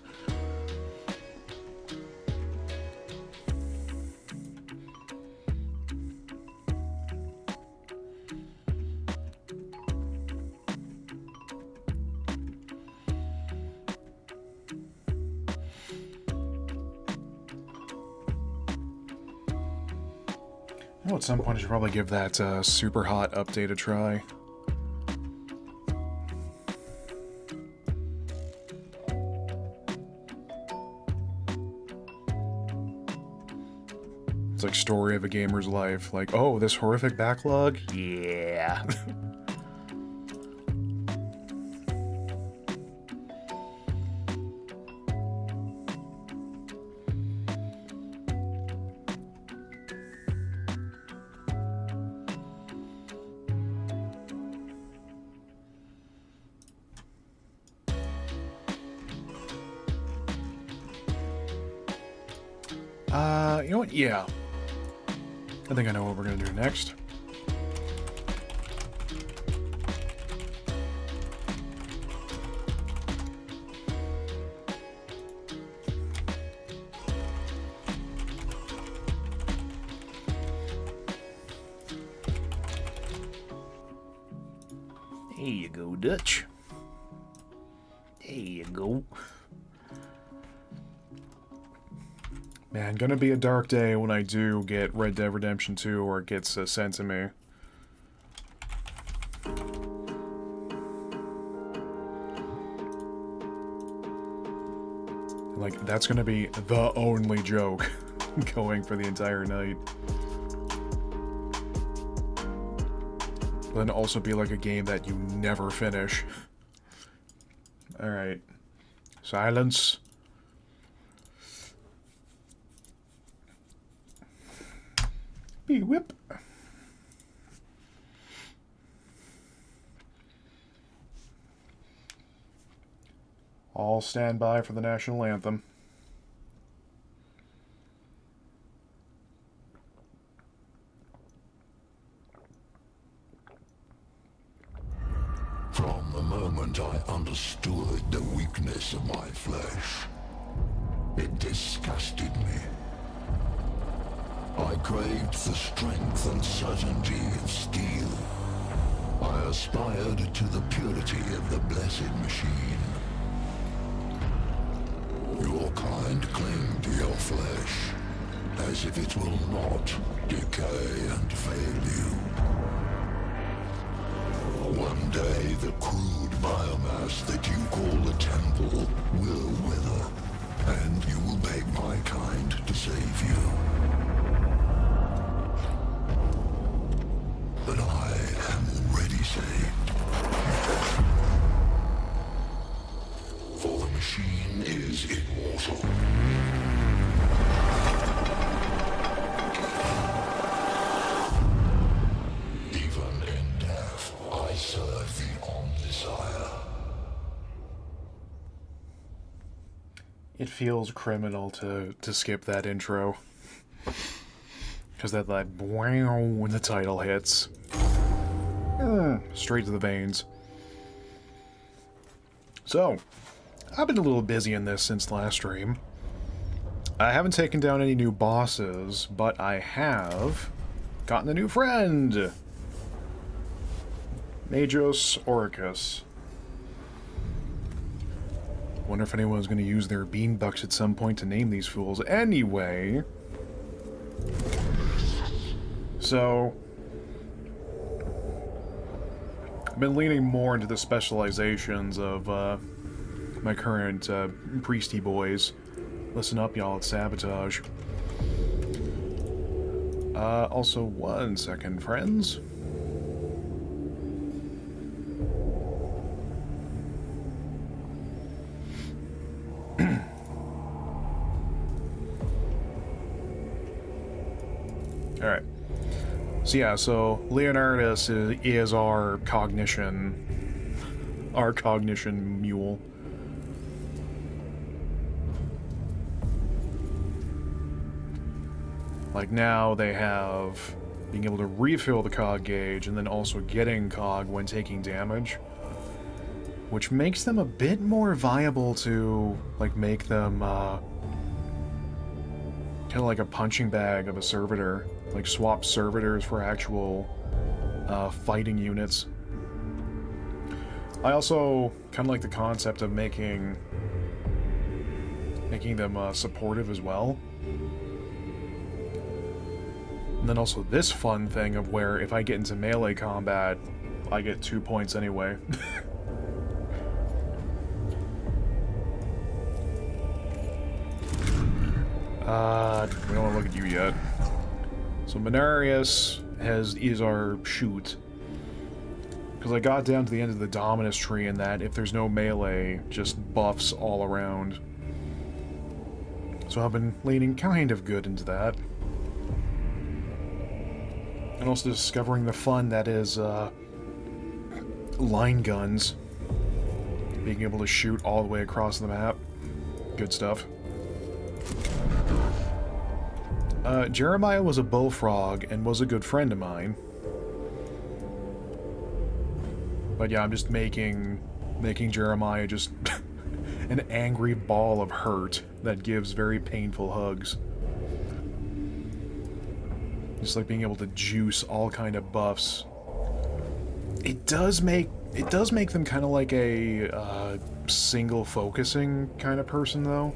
I know at some point I should probably give that super hot update a try. It's like story of a gamer's life. Like, oh, this horrific backlog? Yeah. You know what? Yeah. I think I know what we're gonna do next. There you go, Dutch. There you go. Man, gonna be a dark day when I do get Red Dead Redemption 2 or it gets sent to me. That's gonna be the only joke going for the entire night. Then also be like a game that you never finish. Alright. Silence. Whip. All stand by for the national anthem. From the moment I understood the weakness of my flesh, it disgusted me. I craved the strength and certainty of steel. I aspired to the purity of the blessed machine. Your kind cling to your flesh, as if it will not decay and fail you. One day the crude biomass that you call the temple will wither, and you will beg my kind to save you. But I am already saved. For the machine is immortal. Even in death, I serve the Omnisire. It feels criminal to skip that intro. Because that like wow when the title hits. Straight to the veins. So, I've been a little busy in this since last stream. I haven't taken down any new bosses, but I have gotten a new friend! Majos Oricus. Wonder if anyone's going to use their bean bucks at some point to name these fools. Anyway... So... I've been leaning more into the specializations of, my current, priesty boys. Listen up, y'all, it's Sabotage. Also, one second, friends. Alright. So yeah, so Leonardus is our cognition mule. Like now they have being able to refill the cog gauge and then also getting cog when taking damage, which makes them a bit more viable to like make them kind of like a punching bag of a servitor, like swap servitors for actual fighting units. I also kind of like the concept of making them supportive as well. And then also this fun thing of where if I get into melee combat, I get 2 points anyway. We don't want to look at you yet. So Mechanicus is our shoot. Because I got down to the end of the Dominus tree in that if there's no melee, just buffs all around. So I've been leaning kind of good into that. And also discovering the fun that is line guns. Being able to shoot all the way across the map. Good stuff. Jeremiah was a bullfrog and was a good friend of mine. But yeah, I'm just making Jeremiah just an angry ball of hurt that gives very painful hugs. Just like being able to juice all kind of buffs. It does make them kind of like a single focusing kind of person though.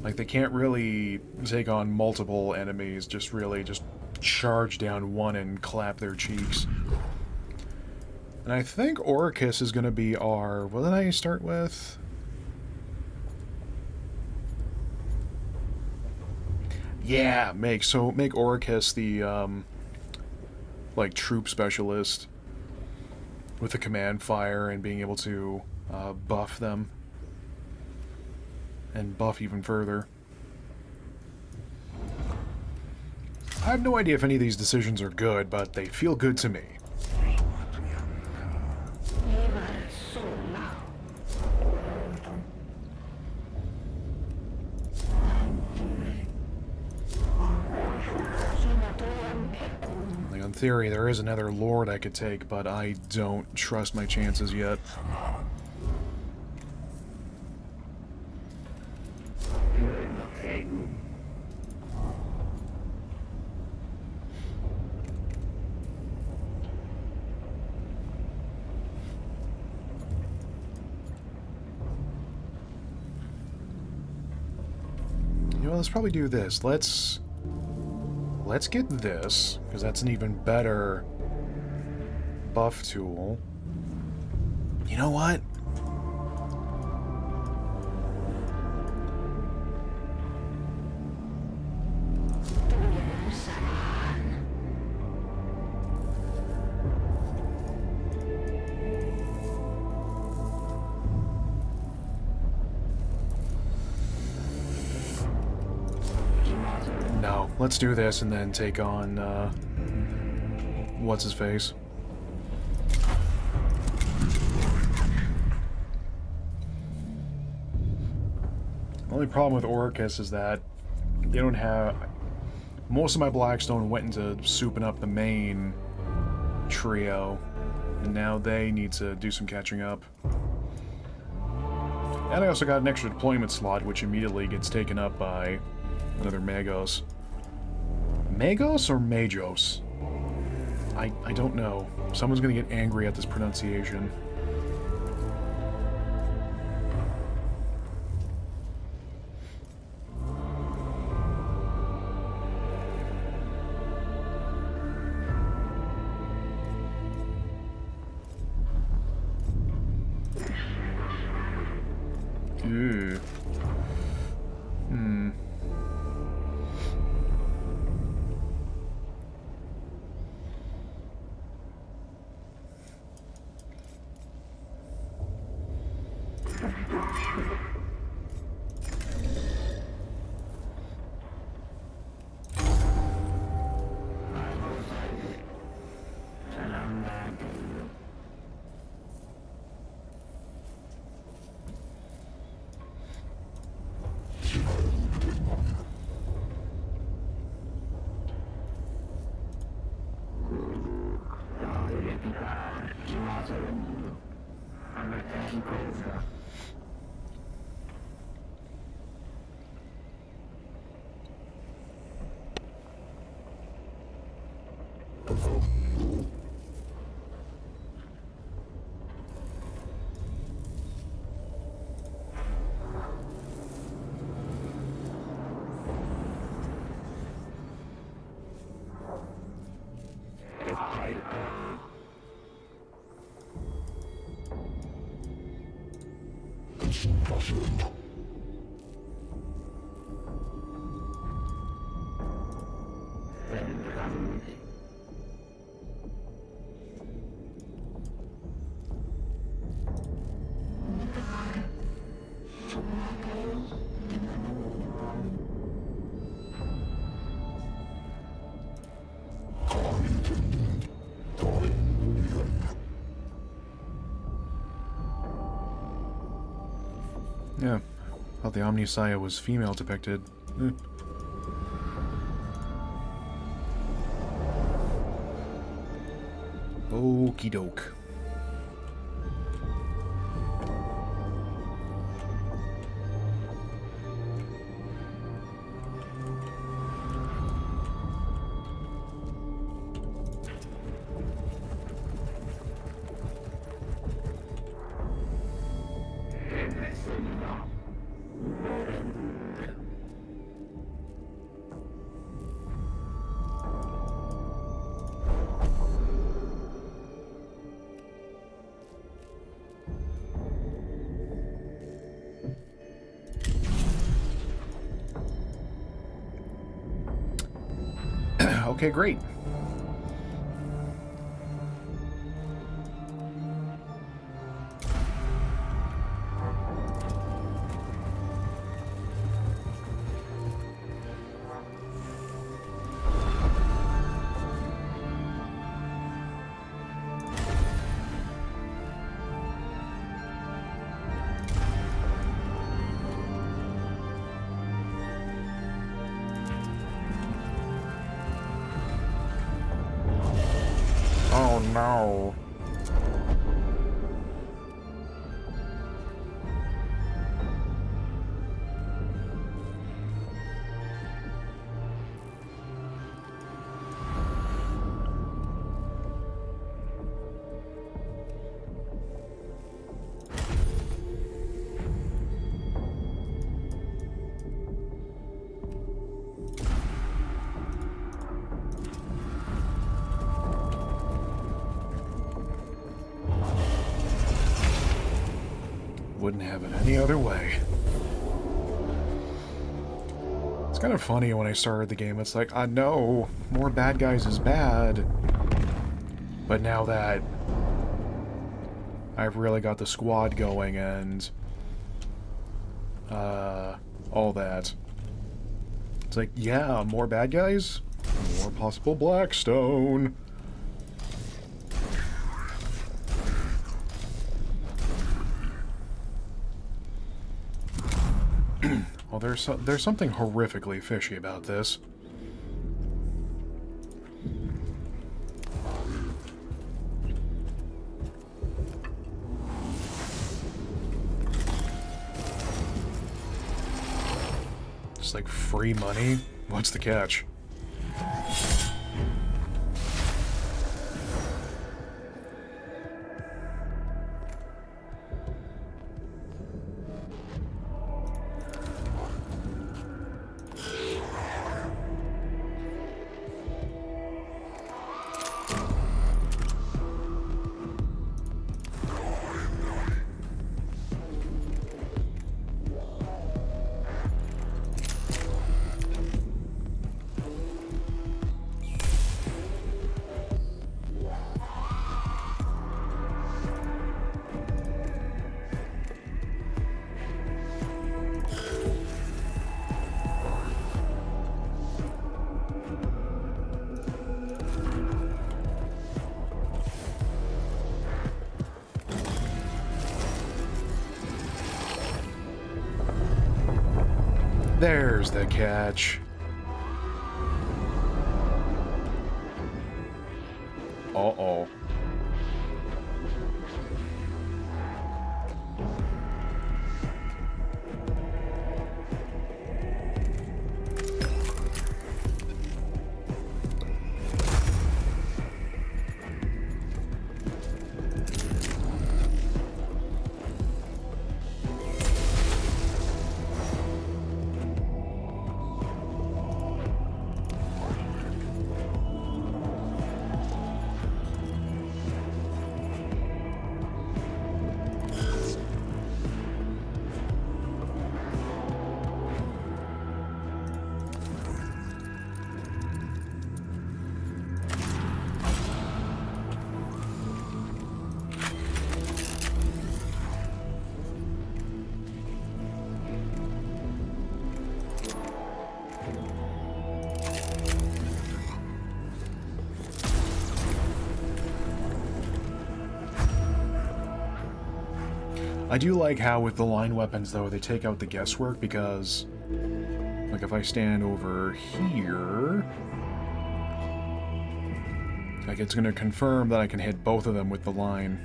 Like they can't really take on multiple enemies, just charge down one and clap their cheeks. And I think Oricus is going to be our... What did I start with? Yeah, make Oricus the like troop specialist with the command fire and being able to buff them and buff even further. I have no idea if any of these decisions are good, but they feel good to me. Like, in theory, there is another lord I could take, but I don't trust my chances yet. You know, let's probably do this. Let's get this, because that's an even better buff tool. You know what? No, let's do this and then take on, what's his face? The only problem with Oricus is that they don't have... Most of my Blackstone went into souping up the main trio, and now they need to do some catching up. And I also got an extra deployment slot, which immediately gets taken up by another Magos. Magos or Magos? I don't know. Someone's gonna get angry at this pronunciation. Ew. Yeah, thought the Omnisaya was female depicted. Okie doke. Okay, great. Oh no. Wouldn't have it any other way. It's kind of funny when I started the game, it's like, I know more bad guys is bad. But now that I've really got the squad going and all that, it's like, yeah, more bad guys, more possible Blackstone. Well, there's something horrifically fishy about this. It's like free money? What's the catch? There's the catch. Uh-oh. I do like how with the line weapons, though, they take out the guesswork because, like, if I stand over here, like, it's going to confirm that I can hit both of them with the line.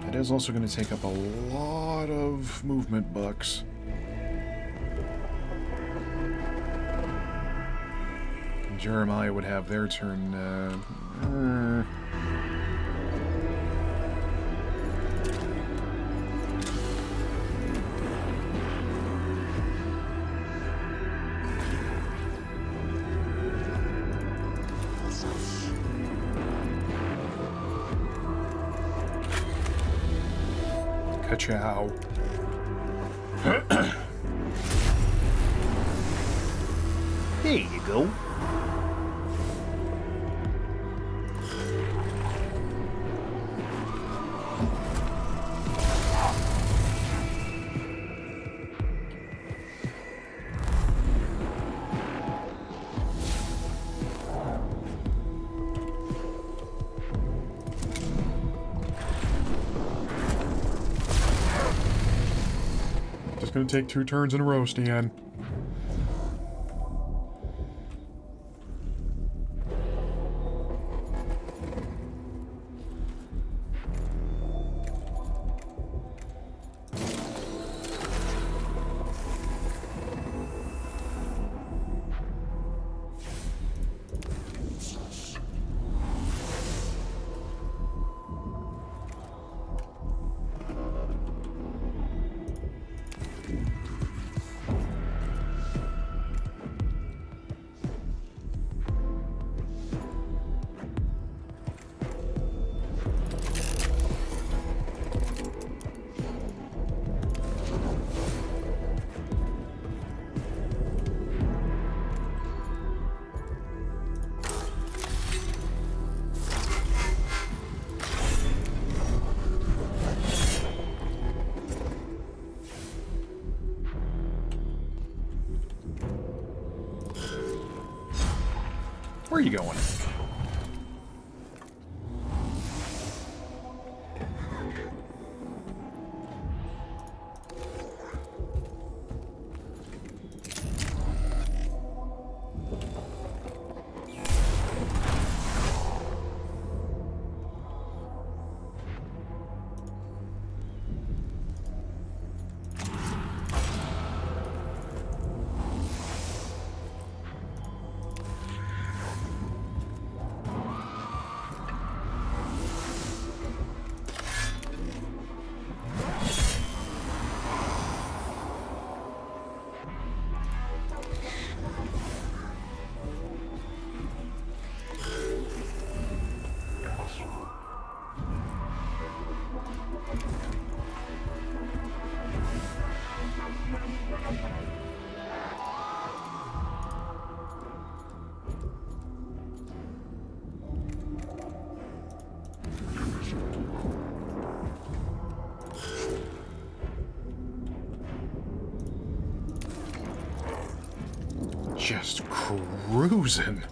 It is also going to take up a lot of movement bucks. Jeremiah would have their turn, Ka-chow. There you go. Just gonna take 2 turns in a row, Stan. Where are you going? Just cruising.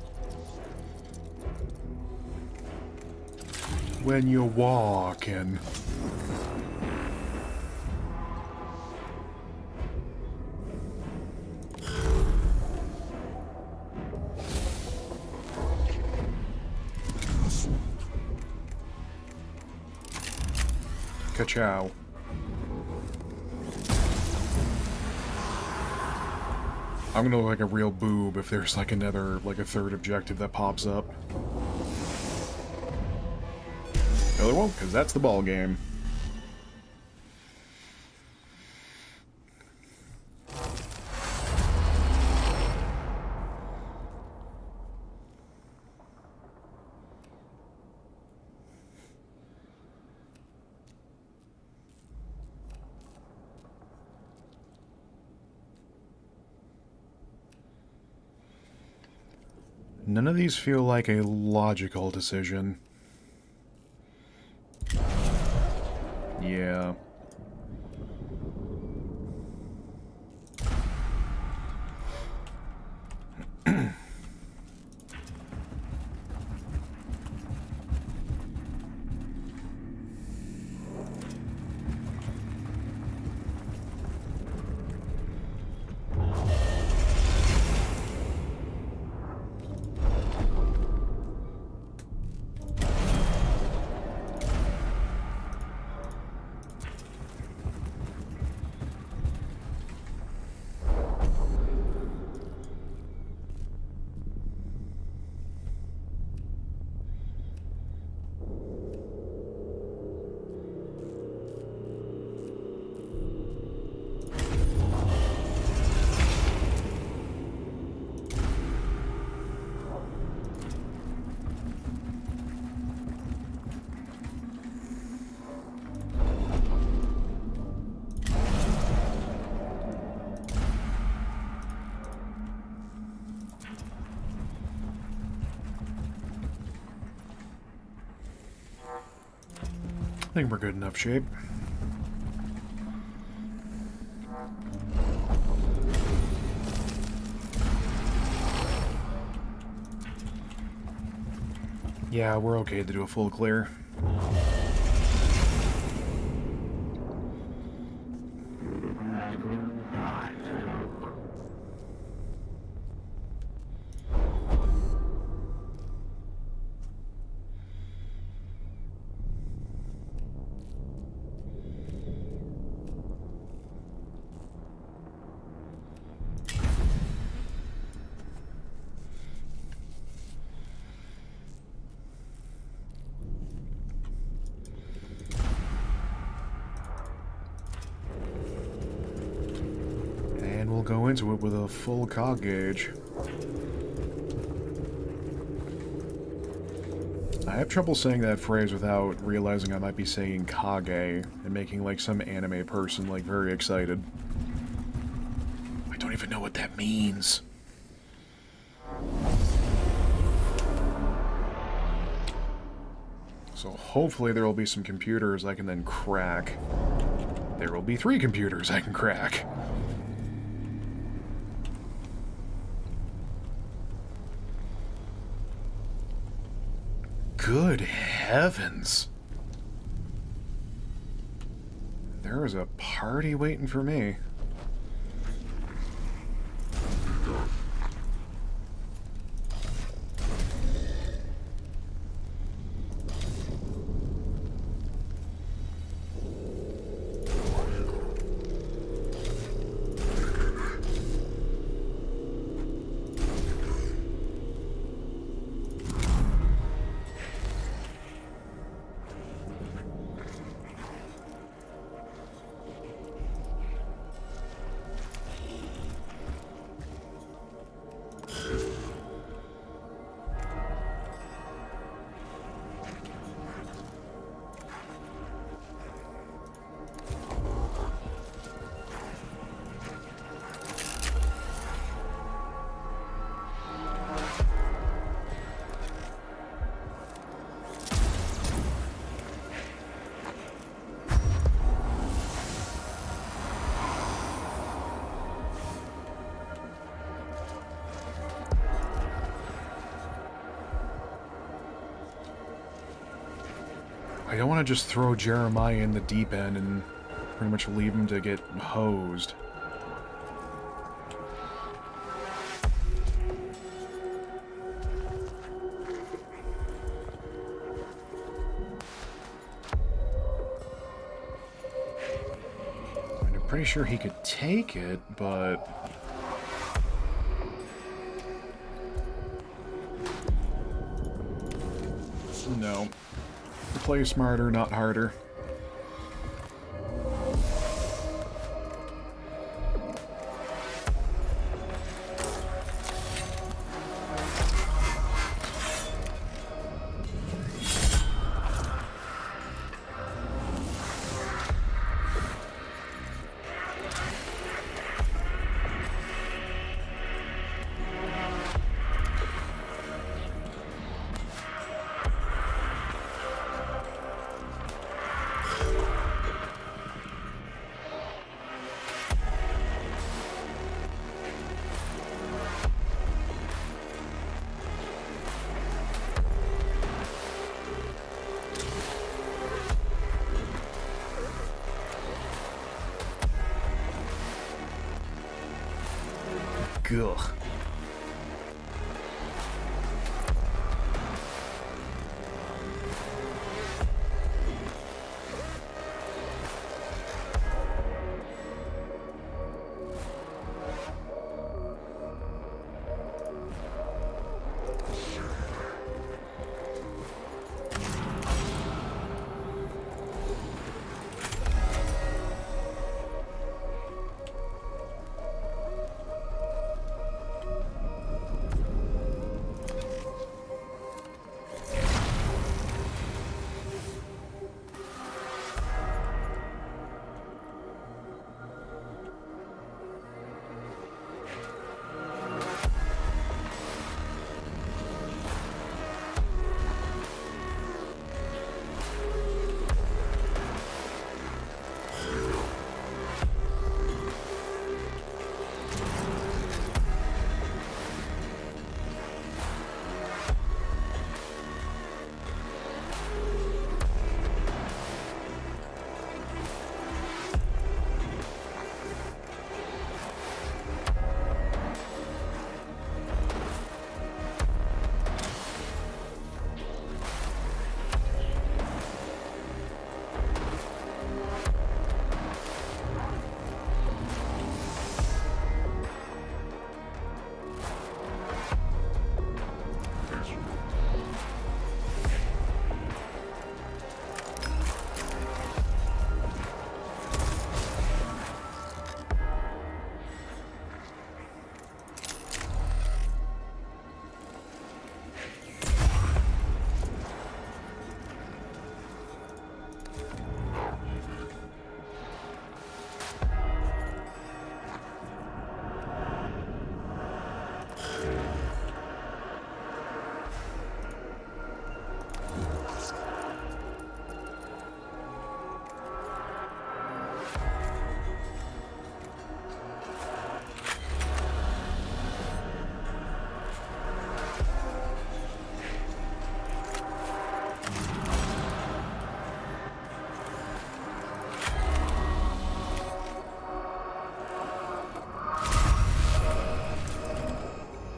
When you're walking. Ka-chow. I'm gonna look like a real boob if there's like another, like a third objective that pops up. No, there won't, because that's the ball game. None of these feel like a logical decision. Yeah. think we're good enough shape. Yeah, we're okay to do a full clear. And we'll go into it with a full cog gauge. I have trouble saying that phrase without realizing I might be saying Kage and making like some anime person like very excited. I don't even know what that means. So hopefully there will be some computers I can then crack. There will be 3 computers I can crack. Good heavens. There is a party waiting for me. I don't want to just throw Jeremiah in the deep end and pretty much leave him to get hosed. I'm pretty sure he could take it, but... no. Play smarter, not harder. Ugh.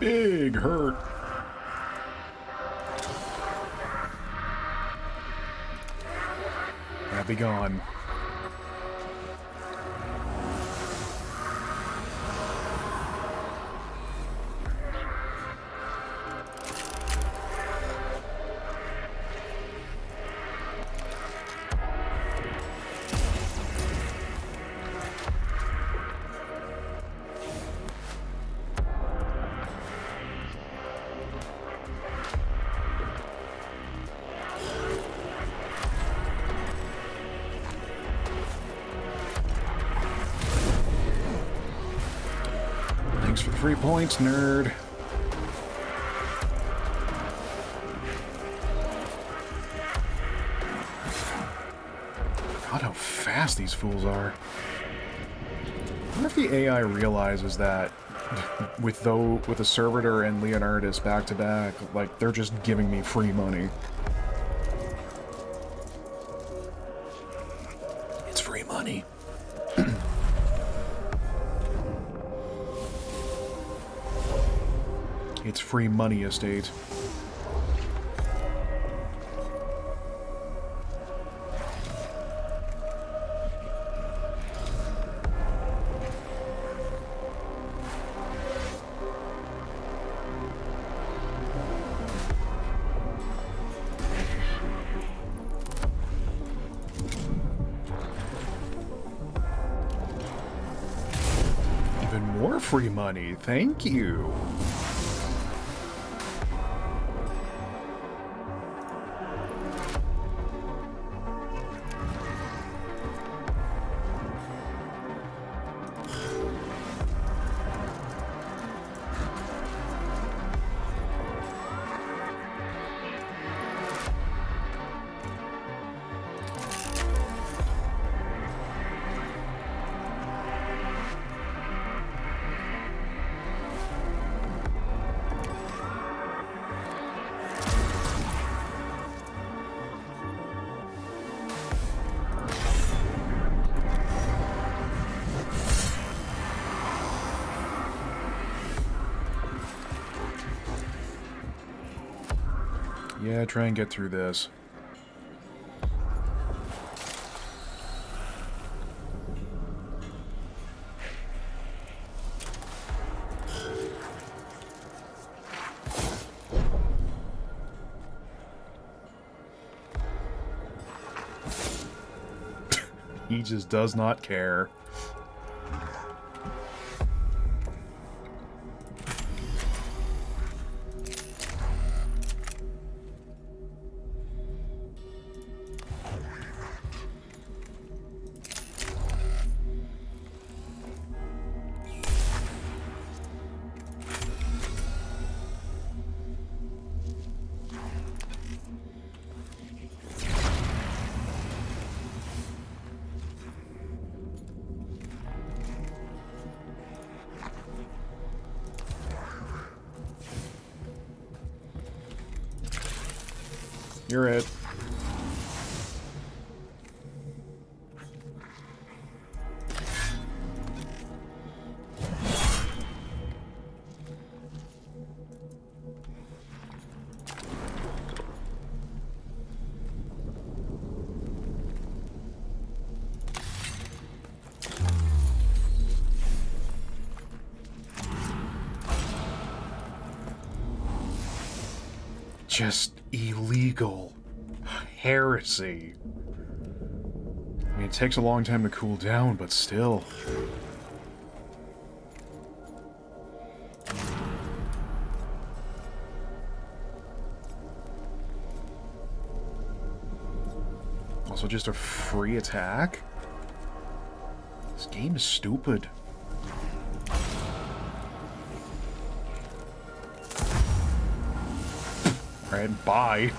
big hurt. Now be gone. Thanks for the 3 points, nerd. God, how fast these fools are. I wonder if the AI realizes that with a Servitor and Leonardus back to back, like, they're just giving me free money. It's free money. It's free money estate. Even more free money, thank you. Yeah, try and get through this. He just does not care. You're it. Just illegal heresy. I mean, it takes a long time to cool down, but still. Also, just a free attack? This game is stupid. Alright, bye.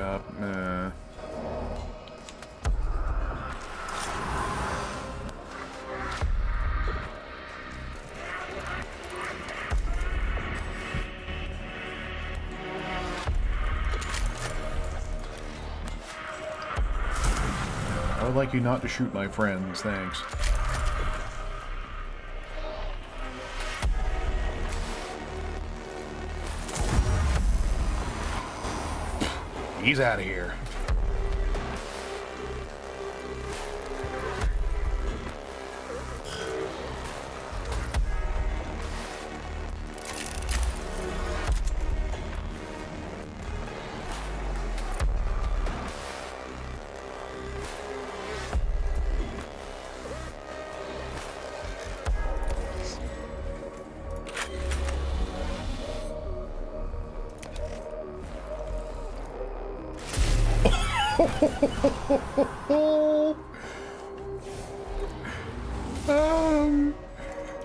up. I would like you not to shoot my friends, thanks. He's out of here.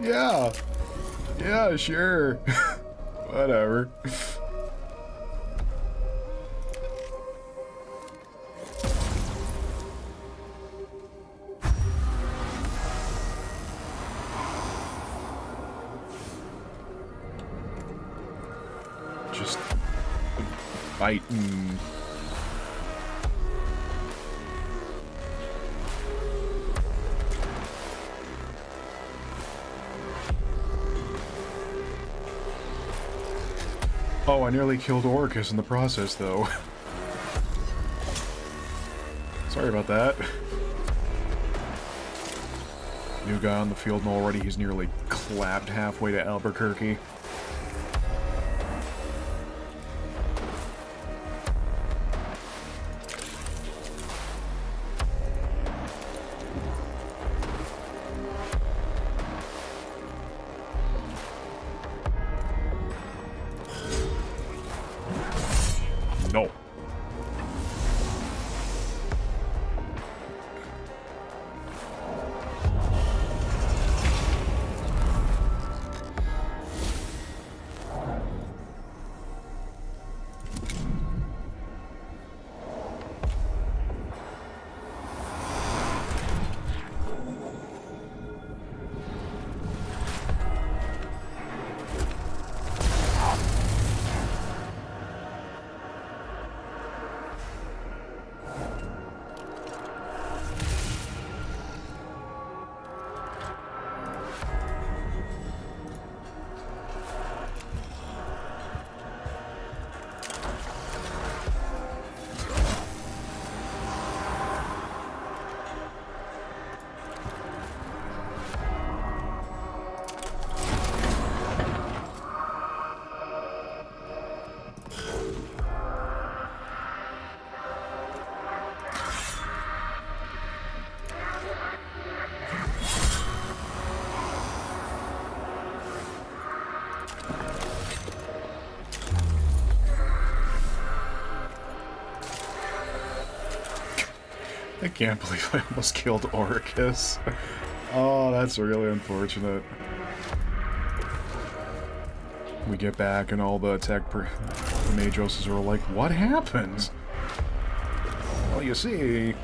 Yeah. Yeah, sure. Whatever. Just fighting. Oh, I nearly killed Orcus in the process, though. Sorry about that. New guy on the field, and already he's nearly clapped halfway to Albuquerque. No. I can't believe I almost killed Orcus. Oh, that's really unfortunate. We get back and all the Majoses are like, what happened? Well, you see...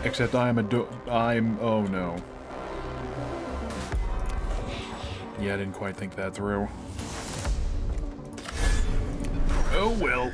Except oh no. Yeah, I didn't quite think that through. Oh well.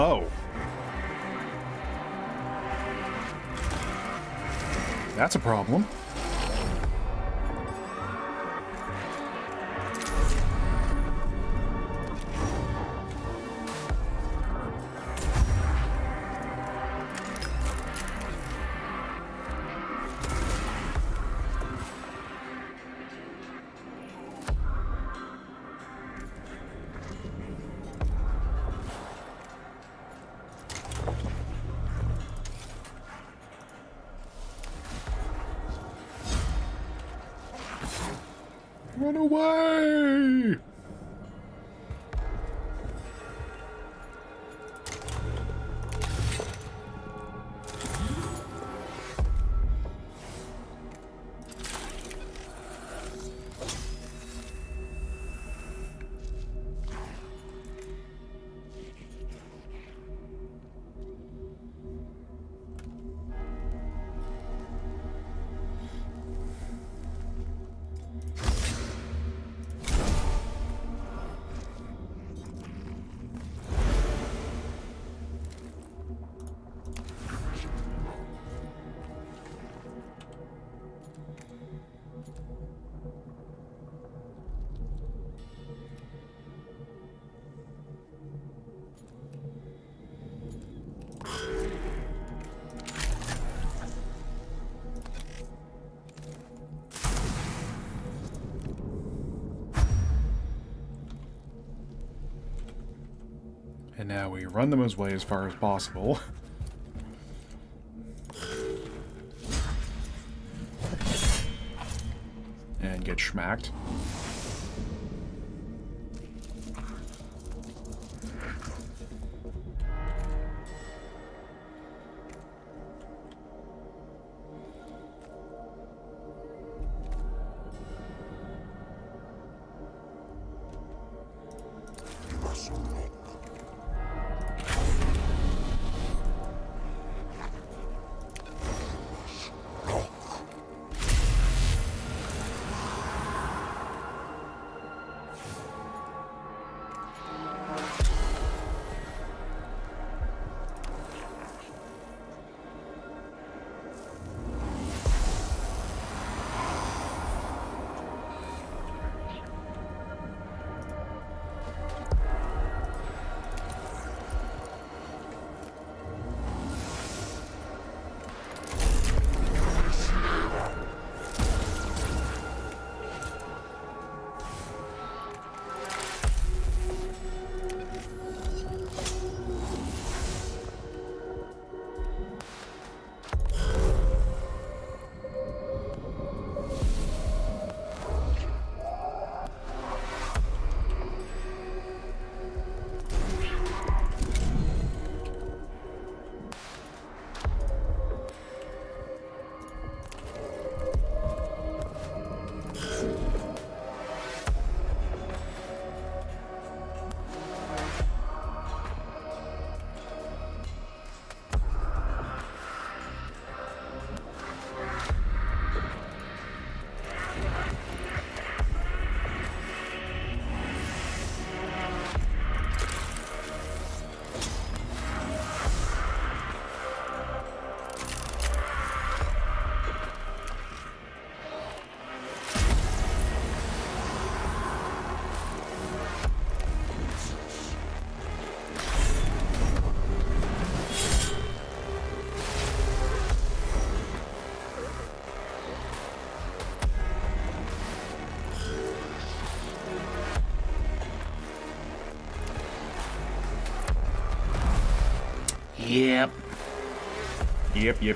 Oh. That's a problem. Run away! And now we run them away as far as possible. And get schmacked.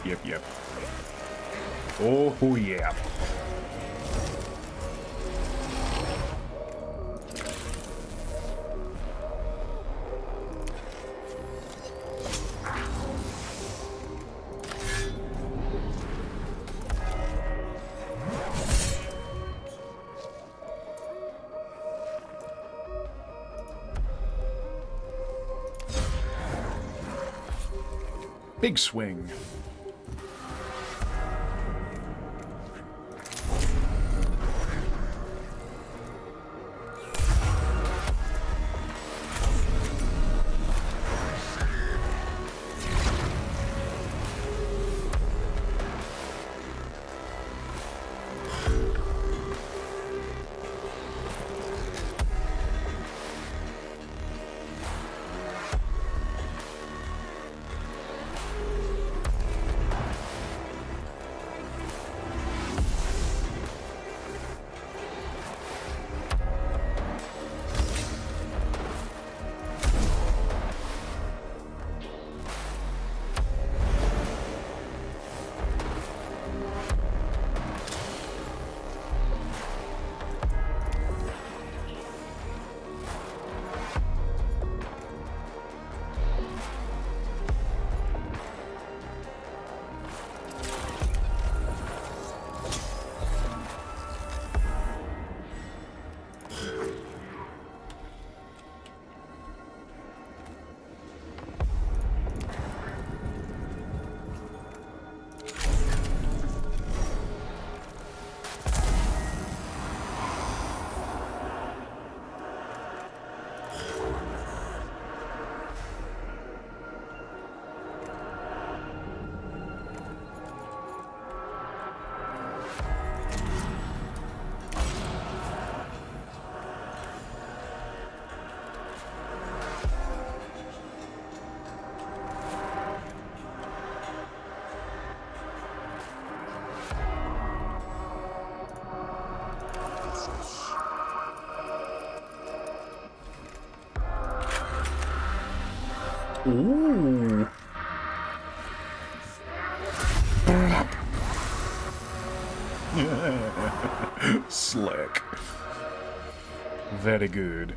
Yep. Yep. Oh, yeah. Big swing. Ooh. Slick. Very good.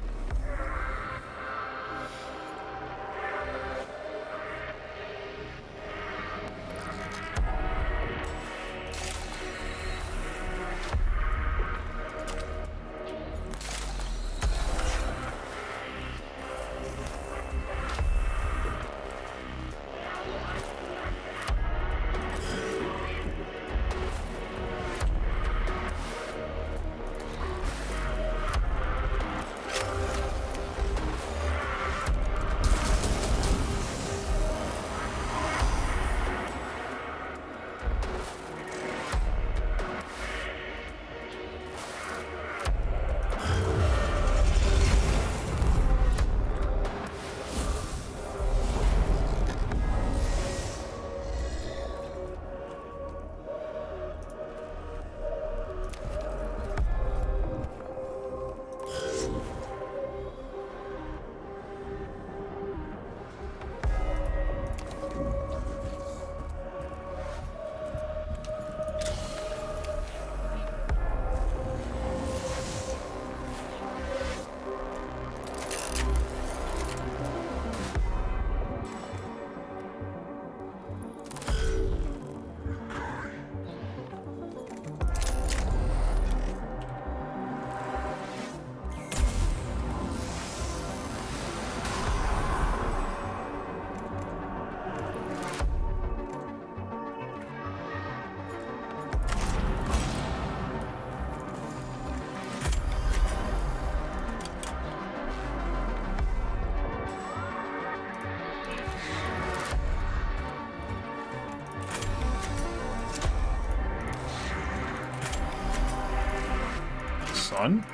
Son?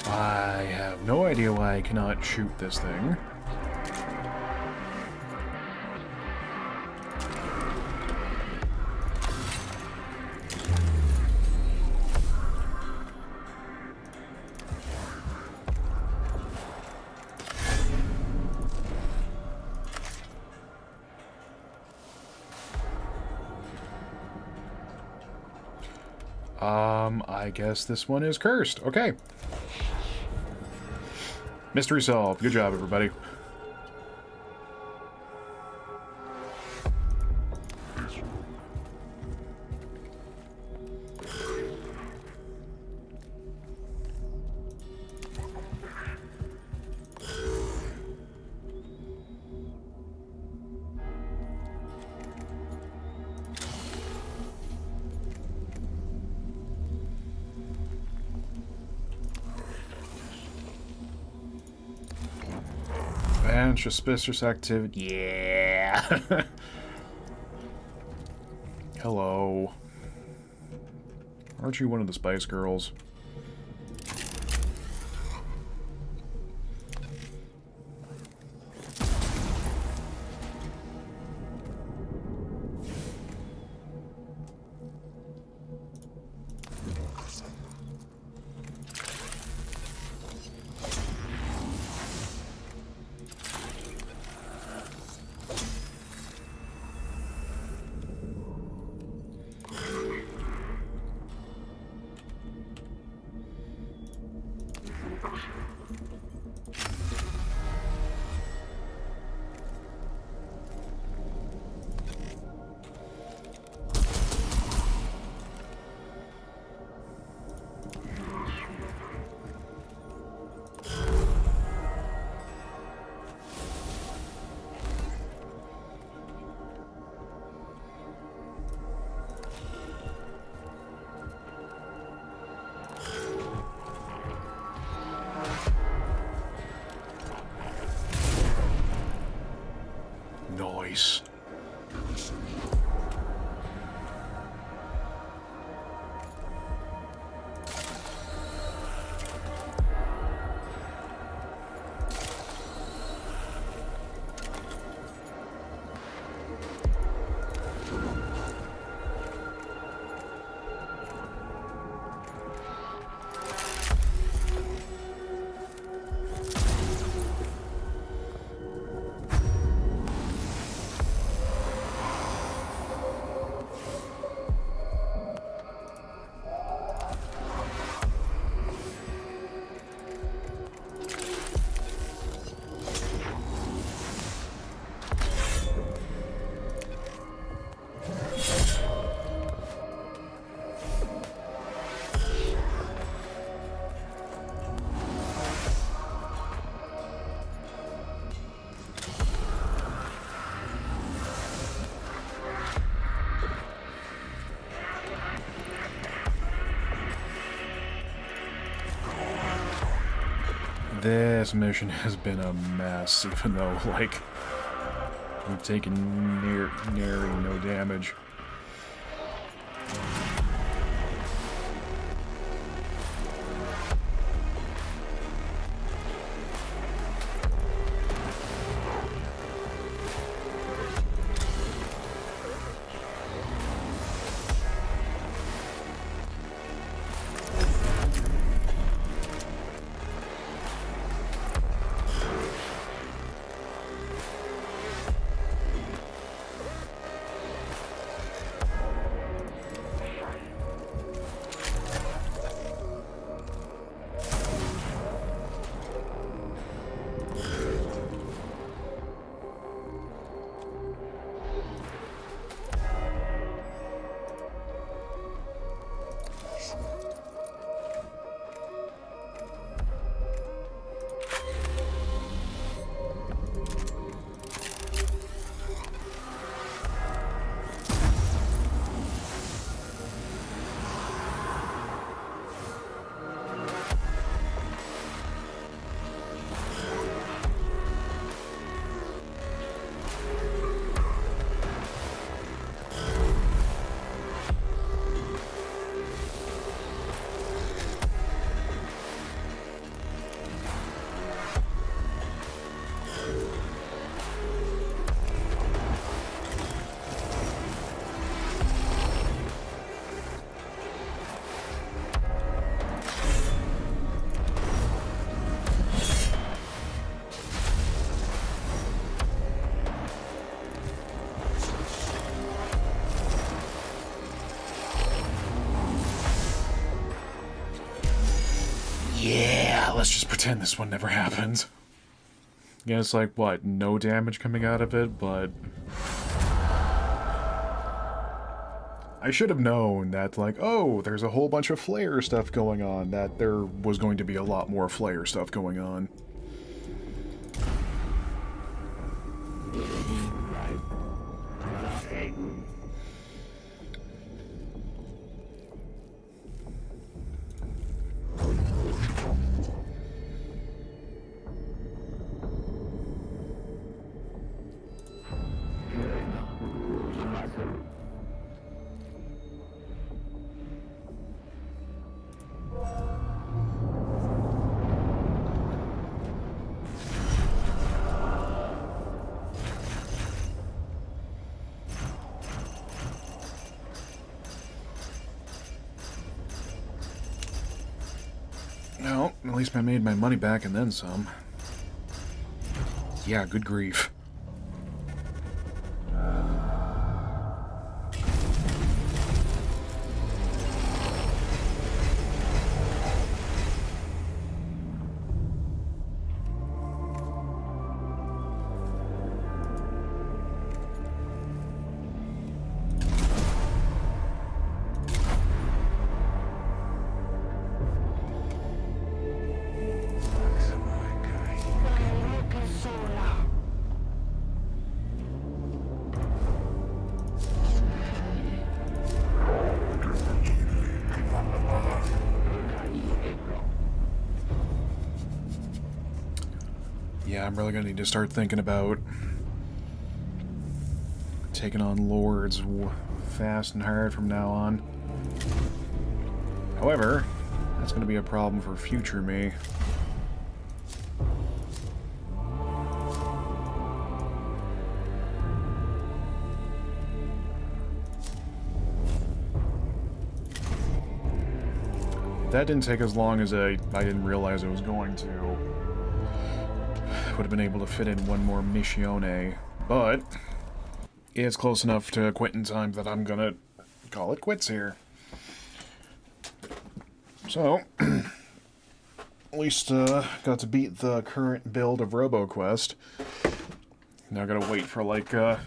I have no idea why I cannot shoot this thing. I guess this one is cursed. Okay. Mystery solved. Good job, everybody. Suspicious activity. Yeah. Hello. Aren't you one of the Spice Girls? Nice. This mission has been a mess, even though, like, we've taken nearly no damage. Yeah, let's just pretend this one never happened. Yeah, it's like, what, no damage coming out of it, but... I should have known that, like, oh, there's a whole bunch of flare stuff going on, that there was going to be a lot more flare stuff going on. Well, at least I made my money back and then some. Yeah, good grief. Yeah, I'm really gonna need to start thinking about taking on lords fast and hard from now on. However, that's gonna be a problem for future me. That didn't take as long as I didn't realize it was going to. Would have been able to fit in one more missione, but it's close enough to quitting time that I'm gonna call it quits here. So, at least got to beat the current build of RoboQuest. Now I gotta wait for like, I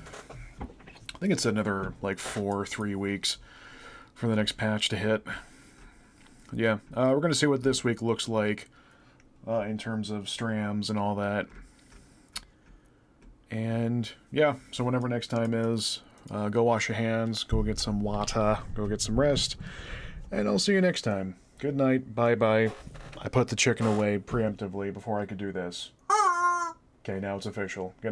think it's another like 3 weeks for the next patch to hit. Yeah, we're gonna see what this week looks like in terms of strams and all that. And yeah, so whenever next time is, go wash your hands, go get some water, go get some rest, and I'll see you next time. Good night. Bye-bye. I put the chicken away preemptively before I could do this. Okay, now it's official. Good night.